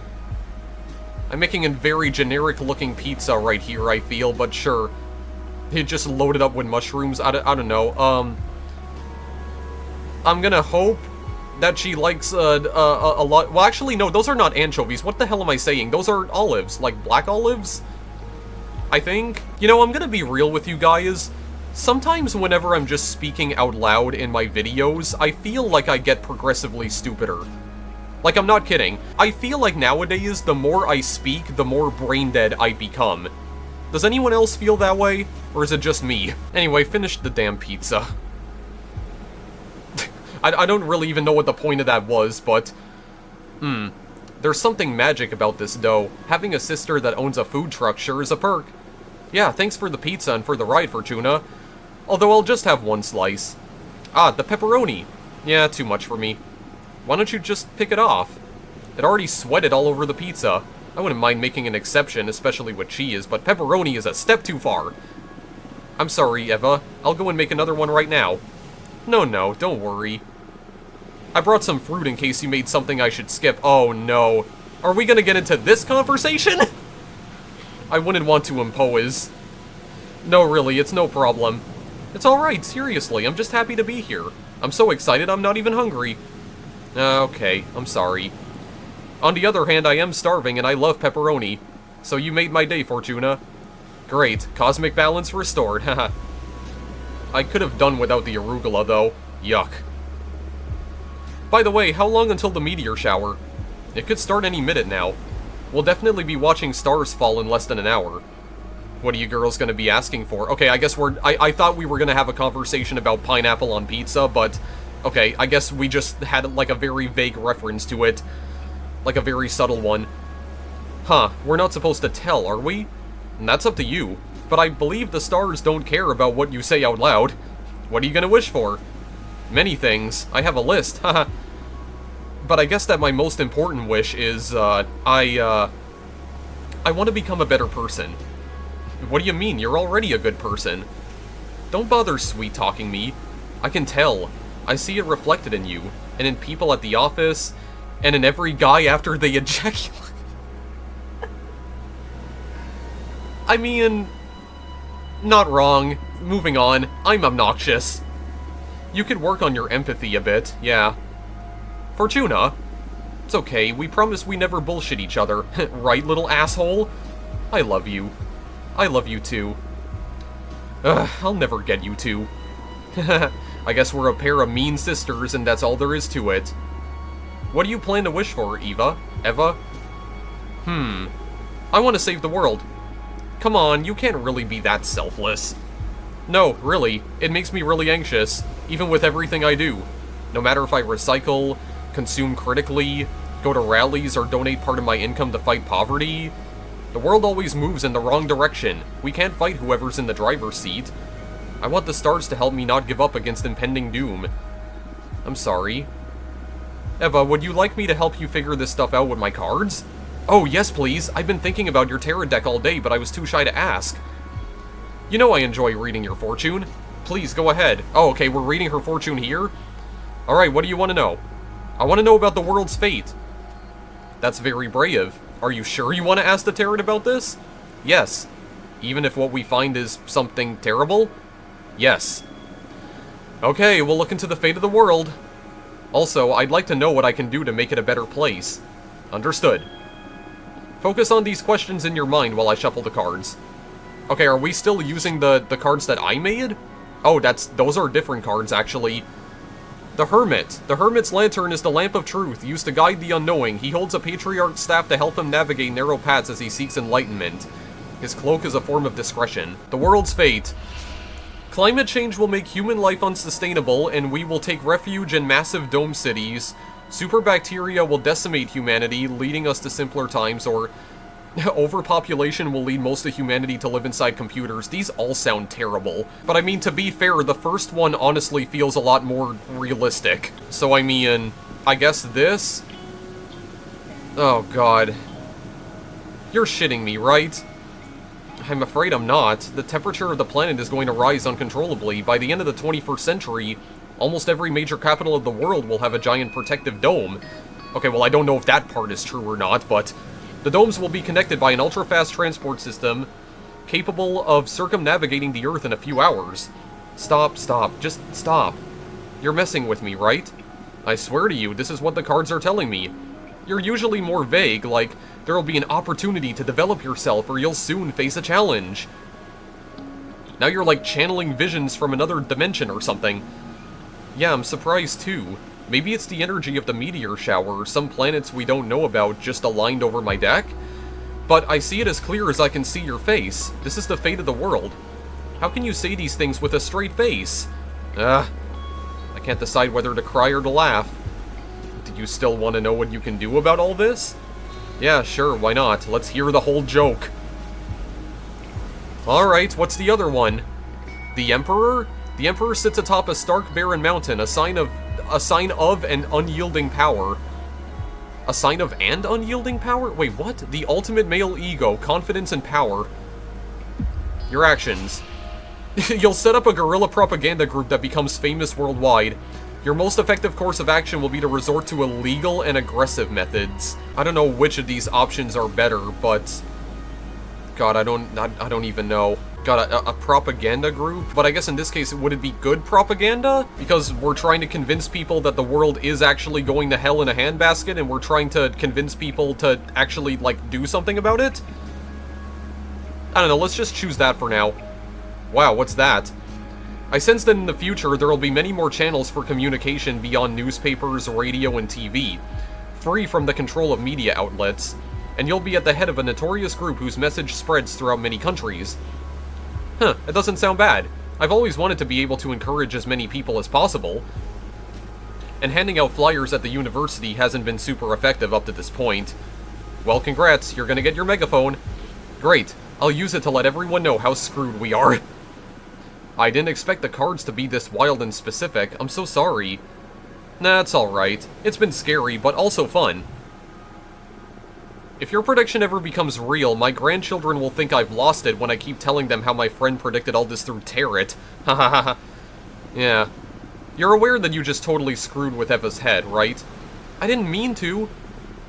I'm making a very generic-looking pizza right here, I feel, but sure. It just loaded up with mushrooms. I don't know. I'm gonna hope that she likes a lot. Well, actually, no, those are not anchovies. What the hell am I saying? Those are olives, like black olives, I think. You know, I'm gonna be real with you guys. Sometimes whenever I'm just speaking out loud in my videos, I feel like I get progressively stupider. Like, I'm not kidding. I feel like nowadays, the more I speak, the more brain dead I become. Does anyone else feel that way? Or is it just me? Anyway, finish the damn pizza. I don't really even know what the point of that was, but... There's something magic about this dough. Having a sister that owns a food truck sure is a perk. Yeah, thanks for the pizza and for the ride, Fortuna. Although I'll just have one slice. Ah, the pepperoni. Yeah, too much for me. Why don't you just pick it off? It already sweated all over the pizza. I wouldn't mind making an exception, especially with cheese, but pepperoni is a step too far. I'm sorry, Eva. I'll go and make another one right now. No, don't worry. I brought some fruit in case you made something I should skip. Oh, no. Are we gonna get into this conversation? I wouldn't want to impose. No, really, it's no problem. It's alright, seriously, I'm just happy to be here. I'm so excited I'm not even hungry. Okay, I'm sorry. On the other hand, I am starving and I love pepperoni. So you made my day, Fortuna. Great, cosmic balance restored, haha. I could have done without the arugula, though. Yuck. By the way, how long until the meteor shower? It could start any minute now. We'll definitely be watching stars fall in less than an hour. What are you girls gonna be asking for? Okay, I guess I thought we were gonna have a conversation about pineapple on pizza, but... Okay, I guess we just had, like, a very vague reference to it. Like, a very subtle one. Huh, we're not supposed to tell, are we? And that's up to you. but I believe the stars don't care about what you say out loud. What are you gonna wish for? Many things. I have a list, haha. But I guess that my most important wish is, I want to become a better person. What do you mean? You're already a good person. Don't bother sweet-talking me. I can tell. I see it reflected in you, and in people at the office, and in every guy after they ejaculate. I mean, not wrong. Moving on. I'm obnoxious. You could work on your empathy a bit, yeah. Fortuna? It's okay, we promise we never bullshit each other. Right, little asshole? I love you. I love you too. I'll never get you two. I guess we're a pair of mean sisters and that's all there is to it. What do you plan to wish for, Eva? Eva? I want to save the world. Come on, you can't really be that selfless. No, really. It makes me really anxious, even with everything I do. No matter if I recycle, consume critically, go to rallies, or donate part of my income to fight poverty. The world always moves in the wrong direction. We can't fight whoever's in the driver's seat. I want the stars to help me not give up against impending doom. I'm sorry. Eva, would you like me to help you figure this stuff out with my cards? Oh, yes, please. I've been thinking about your tarot deck all day, but I was too shy to ask. You know I enjoy reading your fortune. Please, go ahead. Oh, okay, we're reading her fortune here? Alright, what do you want to know? I want to know about the world's fate. That's very brave. Are you sure you want to ask the tarot about this? Yes. Even if what we find is something terrible? Yes. Okay, we'll look into the fate of the world. Also, I'd like to know what I can do to make it a better place. Understood. Focus on these questions in your mind while I shuffle the cards. Okay, are we still using the cards that I made? Oh, those are different cards, actually. The Hermit. The Hermit's lantern is the lamp of truth, used to guide the unknowing. He holds a patriarch's staff to help him navigate narrow paths as he seeks enlightenment. His cloak is a form of discretion. The world's fate. Climate change will make human life unsustainable, and we will take refuge in massive dome cities. Superbacteria will decimate humanity, leading us to simpler times, or overpopulation will lead most of humanity to live inside computers. These all sound terrible. But I mean, to be fair, the first one honestly feels a lot more realistic. So I mean, I guess this? Oh god. You're shitting me, right? I'm afraid I'm not. The temperature of the planet is going to rise uncontrollably. By the end of the 21st century, almost every major capital of the world will have a giant protective dome. Okay, well, I don't know if that part is true or not, but the domes will be connected by an ultra-fast transport system capable of circumnavigating the Earth in a few hours. Stop, just stop. You're messing with me, right? I swear to you, this is what the cards are telling me. You're usually more vague, like, there'll be an opportunity to develop yourself or you'll soon face a challenge. Now you're like channeling visions from another dimension or something. Yeah, I'm surprised too. Maybe it's the energy of the meteor shower or some planets we don't know about just aligned over my deck? But I see it as clear as I can see your face. This is the fate of the world. How can you say these things with a straight face? I can't decide whether to cry or to laugh. Do you still want to know what you can do about all this? Yeah, sure, why not? Let's hear the whole joke. Alright, what's the other one? The Emperor? The Emperor sits atop a stark barren mountain, a sign of an unyielding power. A sign of and unyielding power? Wait, what? The ultimate male ego, confidence and power. Your actions. You'll set up a guerrilla propaganda group that becomes famous worldwide. Your most effective course of action will be to resort to illegal and aggressive methods. I don't know which of these options are better, but God, I don't even know. God, a propaganda group? But I guess in this case, would it be good propaganda? Because we're trying to convince people that the world is actually going to hell in a handbasket, and we're trying to convince people to actually, like, do something about it? I don't know, let's just choose that for now. Wow, what's that? I sense that in the future, there will be many more channels for communication beyond newspapers, radio, and TV, free from the control of media outlets, and you'll be at the head of a notorious group whose message spreads throughout many countries. Huh, it doesn't sound bad. I've always wanted to be able to encourage as many people as possible. And handing out flyers at the university hasn't been super effective up to this point. Well, congrats, you're gonna get your megaphone. Great. I'll use it to let everyone know how screwed we are. I didn't expect the cards to be this wild and specific. I'm so sorry. Nah, it's alright. It's been scary, but also fun. If your prediction ever becomes real, my grandchildren will think I've lost it when I keep telling them how my friend predicted all this through tarot. Hahaha. Yeah. You're aware that you just totally screwed with Eva's head, right? I didn't mean to.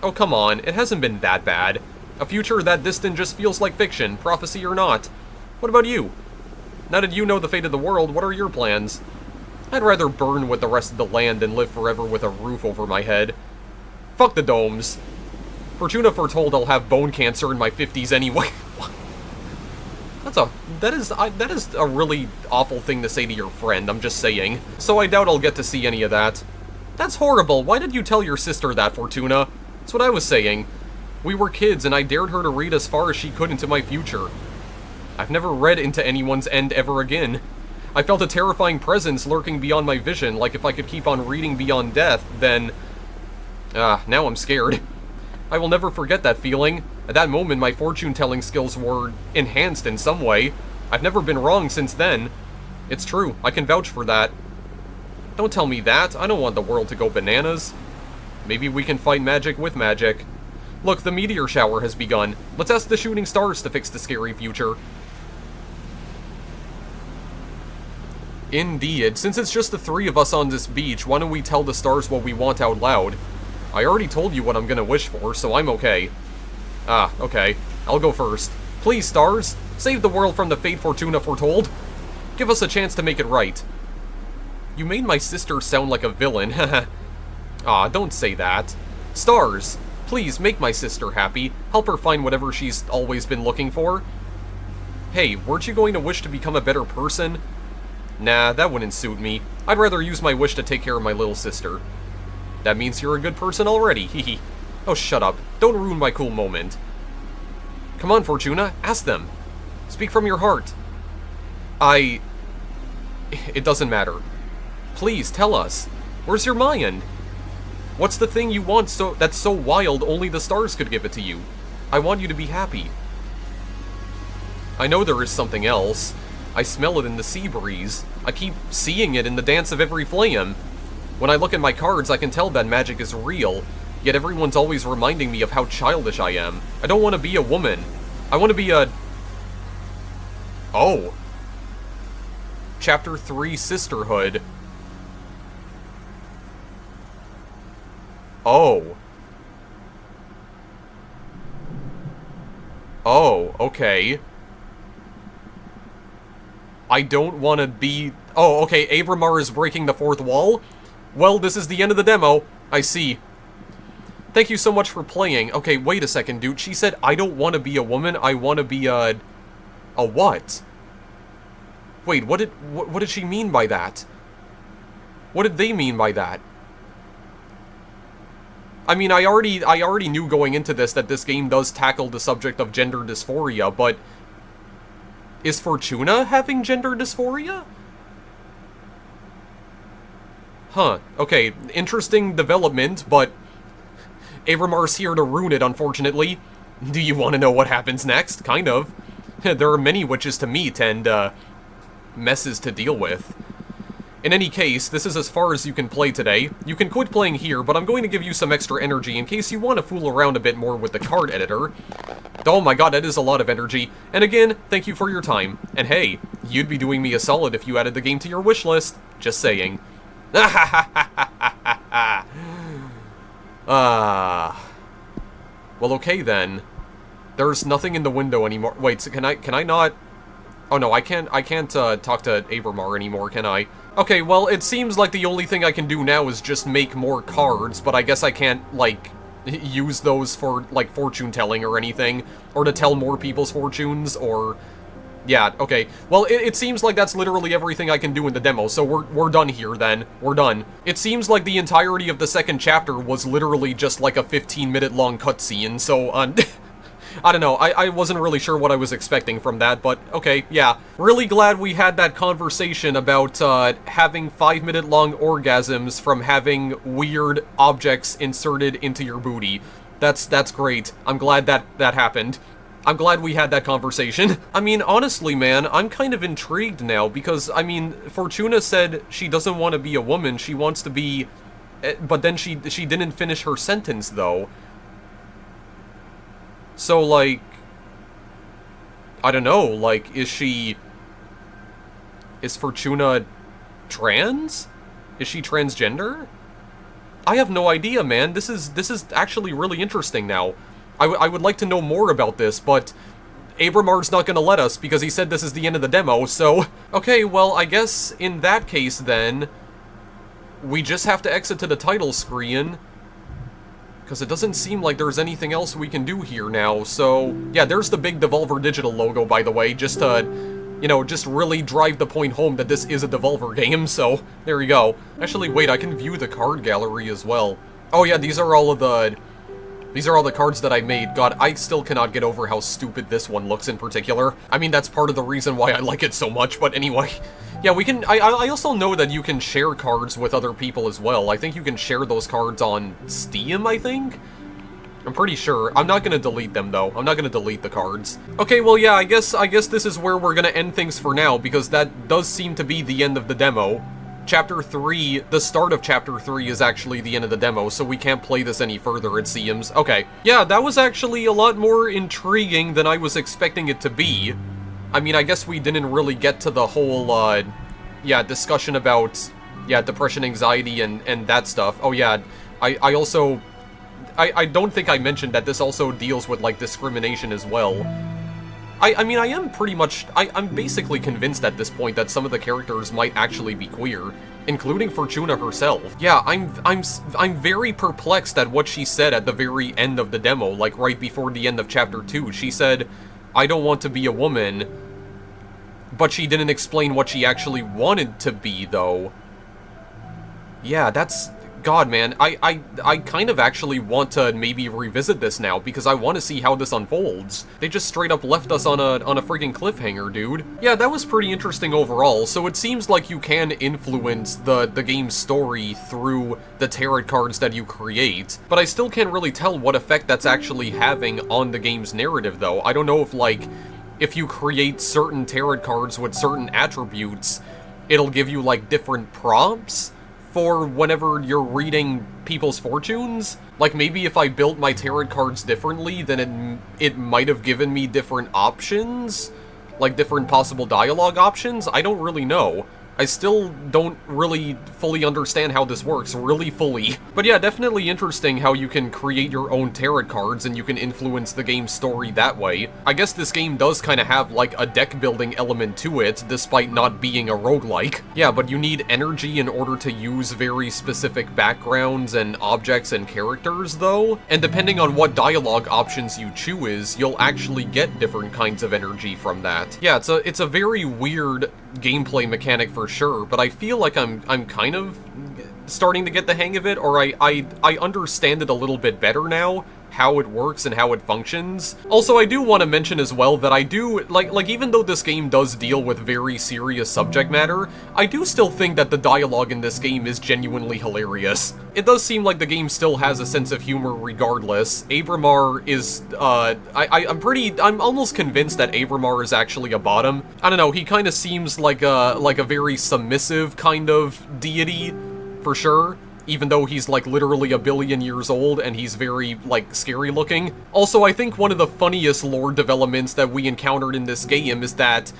Oh, come on. It hasn't been that bad. A future that distant just feels like fiction, prophecy or not. What about you? Now that you know the fate of the world, what are your plans? I'd rather burn with the rest of the land than live forever with a roof over my head. Fuck the domes. Fortuna foretold I'll have bone cancer in my 50s anyway. That is a really awful thing to say to your friend, I'm just saying. So I doubt I'll get to see any of that. That's horrible. Why did you tell your sister that, Fortuna? That's what I was saying. We were kids, and I dared her to read as far as she could into my future. I've never read into anyone's end ever again. I felt a terrifying presence lurking beyond my vision, like if I could keep on reading beyond death, then... now I'm scared. I will never forget that feeling. At that moment, my fortune-telling skills were enhanced in some way. I've never been wrong since then. It's true, I can vouch for that. Don't tell me that, I don't want the world to go bananas. Maybe we can fight magic with magic. Look, the meteor shower has begun. Let's ask the shooting stars to fix the scary future. Indeed, since it's just the three of us on this beach, why don't we tell the stars what we want out loud? I already told you what I'm gonna wish for, so I'm okay. Okay. I'll go first. Please, stars, save the world from the fate Fortuna foretold. Give us a chance to make it right. You made my sister sound like a villain, haha. Don't say that. Stars, please make my sister happy. Help her find whatever she's always been looking for. Hey, weren't you going to wish to become a better person? Nah, that wouldn't suit me. I'd rather use my wish to take care of my little sister. That means you're a good person already, hehe. Oh, shut up. Don't ruin my cool moment. Come on, Fortuna, ask them. Speak from your heart. It doesn't matter. Please, tell us. Where's your mind? What's the thing you want that's so wild only the stars could give it to you? I want you to be happy. I know there is something else. I smell it in the sea breeze. I keep seeing it in the dance of every flame. When I look at my cards, I can tell that magic is real, yet everyone's always reminding me of how childish I am. I don't want to be a woman. I want to be a... Oh. Chapter 3, Sisterhood. Oh. Oh, okay. I don't want to be... Oh, okay, Abramar is breaking the fourth wall? Well, this is the end of the demo. I see. Thank you so much for playing. Okay, wait a second, dude. She said, I don't want to be a woman, I want to be a what? Wait, what did she mean by that? What did they mean by that? I mean, I already knew going into this that this game does tackle the subject of gender dysphoria, but... Is Fortuna having gender dysphoria? Huh, okay, interesting development, but Abramar's here to ruin it, unfortunately. Do you want to know what happens next? Kind of. There are many witches to meet and, messes to deal with. In any case, this is as far as you can play today. You can quit playing here, but I'm going to give you some extra energy in case you want to fool around a bit more with the card editor. Oh my god, that is a lot of energy. And again, thank you for your time. And hey, you'd be doing me a solid if you added the game to your wish list. Just saying. Well, okay then. There's nothing in the window anymore. Wait, so can I not... Oh no, I can't talk to Abramar anymore, can I? Okay, well, it seems like the only thing I can do now is just make more cards, but I guess I can't, like, use those for, like, fortune-telling or anything, or to tell more people's fortunes, or... Yeah, okay. Well, it seems like that's literally everything I can do in the demo, so we're done here, then. We're done. It seems like the entirety of the second chapter was literally just like a 15-minute long cutscene, so, I don't know, I wasn't really sure what I was expecting from that, but okay, yeah. Really glad we had that conversation about, having 5-minute long orgasms from having weird objects inserted into your booty. That's great. I'm glad that happened. I'm glad we had that conversation. I mean, honestly, man, I'm kind of intrigued now because, I mean, Fortuna said she doesn't want to be a woman, she wants to be... But then she didn't finish her sentence, though. So, like... I don't know, like, is Fortuna trans? Is she transgender? I have no idea, man. This is actually really interesting now. I would like to know more about this, but Abramar's not gonna let us because he said this is the end of the demo, so... Okay, well, I guess in that case, then, we just have to exit to the title screen, because it doesn't seem like there's anything else we can do here now, so... Yeah, there's the big Devolver Digital logo, by the way, just to, you know, just really drive the point home that this is a Devolver game, so there you go. Actually, wait, I can view the card gallery as well. Oh yeah, these are all the cards that I made. God, I still cannot get over how stupid this one looks in particular. I mean, that's part of the reason why I like it so much, but anyway. Yeah, we can... I also know that you can share cards with other people as well. I think you can share those cards on Steam, I think? I'm pretty sure. I'm not gonna delete them, though. I'm not gonna delete the cards. Okay, well, yeah, I guess this is where we're gonna end things for now, because that does seem to be the end of the demo. Chapter 3, the start of Chapter 3 is actually the end of the demo, so we can't play this any further, it seems. Okay. Yeah, that was actually a lot more intriguing than I was expecting it to be. I mean, I guess we didn't really get to the whole, yeah, discussion about, yeah, depression, anxiety, and that stuff. Oh, yeah, I also... I don't think I mentioned that this also deals with, like, discrimination as well. I mean, I am pretty much... I'm basically convinced at this point that some of the characters might actually be queer, including Fortuna herself. Yeah, I'm very perplexed at what she said at the very end of the demo, like right before the end of Chapter 2. She said, I don't want to be a woman, but she didn't explain what she actually wanted to be, though. Yeah, that's... God, man, I kind of actually want to maybe revisit this now, because I want to see how this unfolds. They just straight up left us on a friggin' cliffhanger, dude. Yeah, that was pretty interesting overall, so it seems like you can influence the game's story through the tarot cards that you create, but I still can't really tell what effect that's actually having on the game's narrative, though. I don't know if, like, if you create certain tarot cards with certain attributes, it'll give you, like, different prompts for whenever you're reading people's fortunes. Like, maybe if I built my tarot cards differently, then it might have given me different options? Like, different possible dialogue options? I don't really know. I still don't really fully understand how this works, really fully. But yeah, definitely interesting how you can create your own tarot cards and you can influence the game's story that way. I guess this game does kind of have, like, a deck-building element to it, despite not being a roguelike. Yeah, but you need energy in order to use very specific backgrounds and objects and characters, though. And depending on what dialogue options you choose, you'll actually get different kinds of energy from that. Yeah, it's a very weird gameplay mechanic for sure, but I feel like I'm kind of starting to get the hang of it, or I understand it a little bit better now, how it works and how it functions. Also, I do want to mention as well that I do, like even though this game does deal with very serious subject matter, I do still think that the dialogue in this game is genuinely hilarious. It does seem like the game still has a sense of humor regardless. Abramar is, I'm almost convinced that Abramar is actually a bottom. I don't know, he kind of seems like a very submissive kind of deity, for sure. Even though he's, like, literally a billion years old and he's very, like, scary looking. Also, I think one of the funniest lore developments that we encountered in this game is that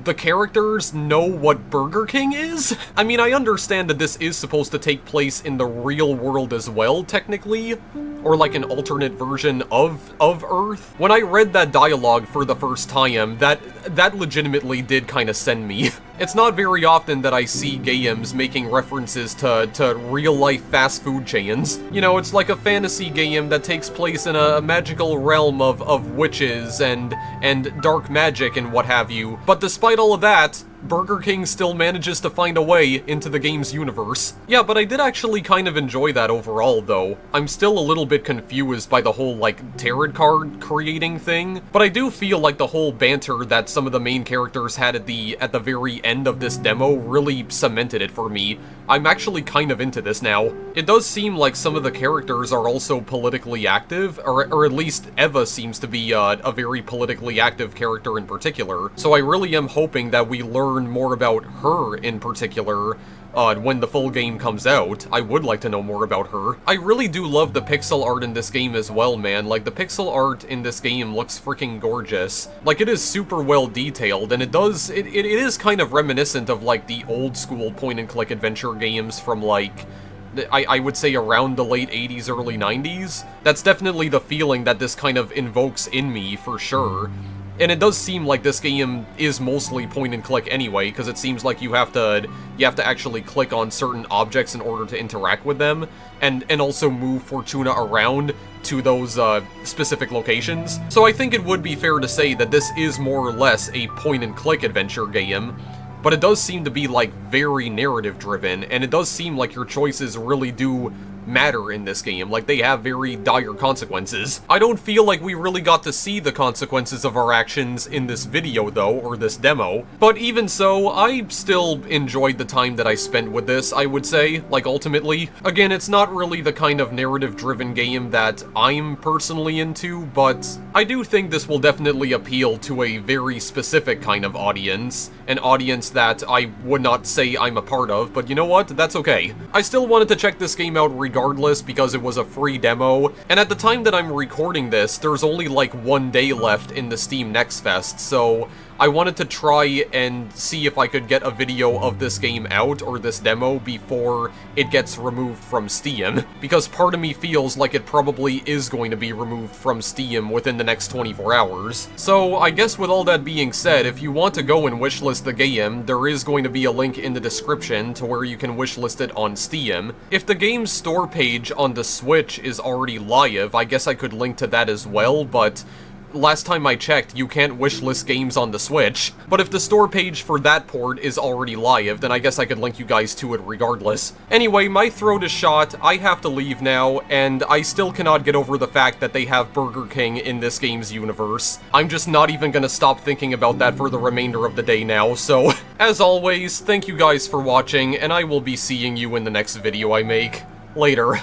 the characters know what Burger King is? I mean, I understand that this is supposed to take place in the real world as well, technically, or like an alternate version of Earth. When I read that dialogue for the first time, that legitimately did kind of send me. It's not very often that I see games making references to real-life fast food chains. You know, it's like a fantasy game that takes place in a magical realm of witches and dark magic and what have you. But despite all of that, Burger King still manages to find a way into the game's universe. Yeah, but I did actually kind of enjoy that overall, though. I'm still a little bit confused by the whole, like, tarot card creating thing, but I do feel like the whole banter that some of the main characters had at the very end of this demo really cemented it for me. I'm actually kind of into this now. It does seem like some of the characters are also politically active, or at least Eva seems to be a very politically active character in particular, so I really am hoping that we learn more about her in particular when the full game comes out. I would like to know more about her. I really do love the pixel art in this game as well, man. Like, the pixel art in this game looks freaking gorgeous. Like, it is super well detailed, and it is kind of reminiscent of, like, the old school point-and-click adventure games from, like, I would say around the late 80s, early 90s. That's definitely the feeling that this kind of invokes in me, for sure. And it does seem like this game is mostly point-and-click anyway, because it seems like you have to actually click on certain objects in order to interact with them, and also move Fortuna around to those specific locations. So I think it would be fair to say that this is more or less a point-and-click adventure game, but it does seem to be, like, very narrative-driven, and it does seem like your choices really do matter in this game. Like, they have very dire consequences. I don't feel like we really got to see the consequences of our actions in this video, though, or this demo. But even so, I still enjoyed the time that I spent with this, I would say, like, ultimately. Again, it's not really the kind of narrative-driven game that I'm personally into, but I do think this will definitely appeal to a very specific kind of audience. An audience that I would not say I'm a part of, but you know what? That's okay. I still wanted to check this game out regardless because it was a free demo, and at the time that I'm recording this, there's only like 1 day left in the Steam Next Fest, so I wanted to try and see if I could get a video of this game out, or this demo, before it gets removed from Steam, because part of me feels like it probably is going to be removed from Steam within the next 24 hours. So I guess with all that being said, if you want to go and wishlist the game, there is going to be a link in the description to where you can wishlist it on Steam. If the game's store page on the Switch is already live, I guess I could link to that as well, but last time I checked, you can't wishlist games on the Switch. But if the store page for that port is already live, then I guess I could link you guys to it regardless. Anyway, my throat is shot, I have to leave now, and I still cannot get over the fact that they have Burger King in this game's universe. I'm just not even gonna stop thinking about that for the remainder of the day now, so as always, thank you guys for watching, and I will be seeing you in the next video I make. Later.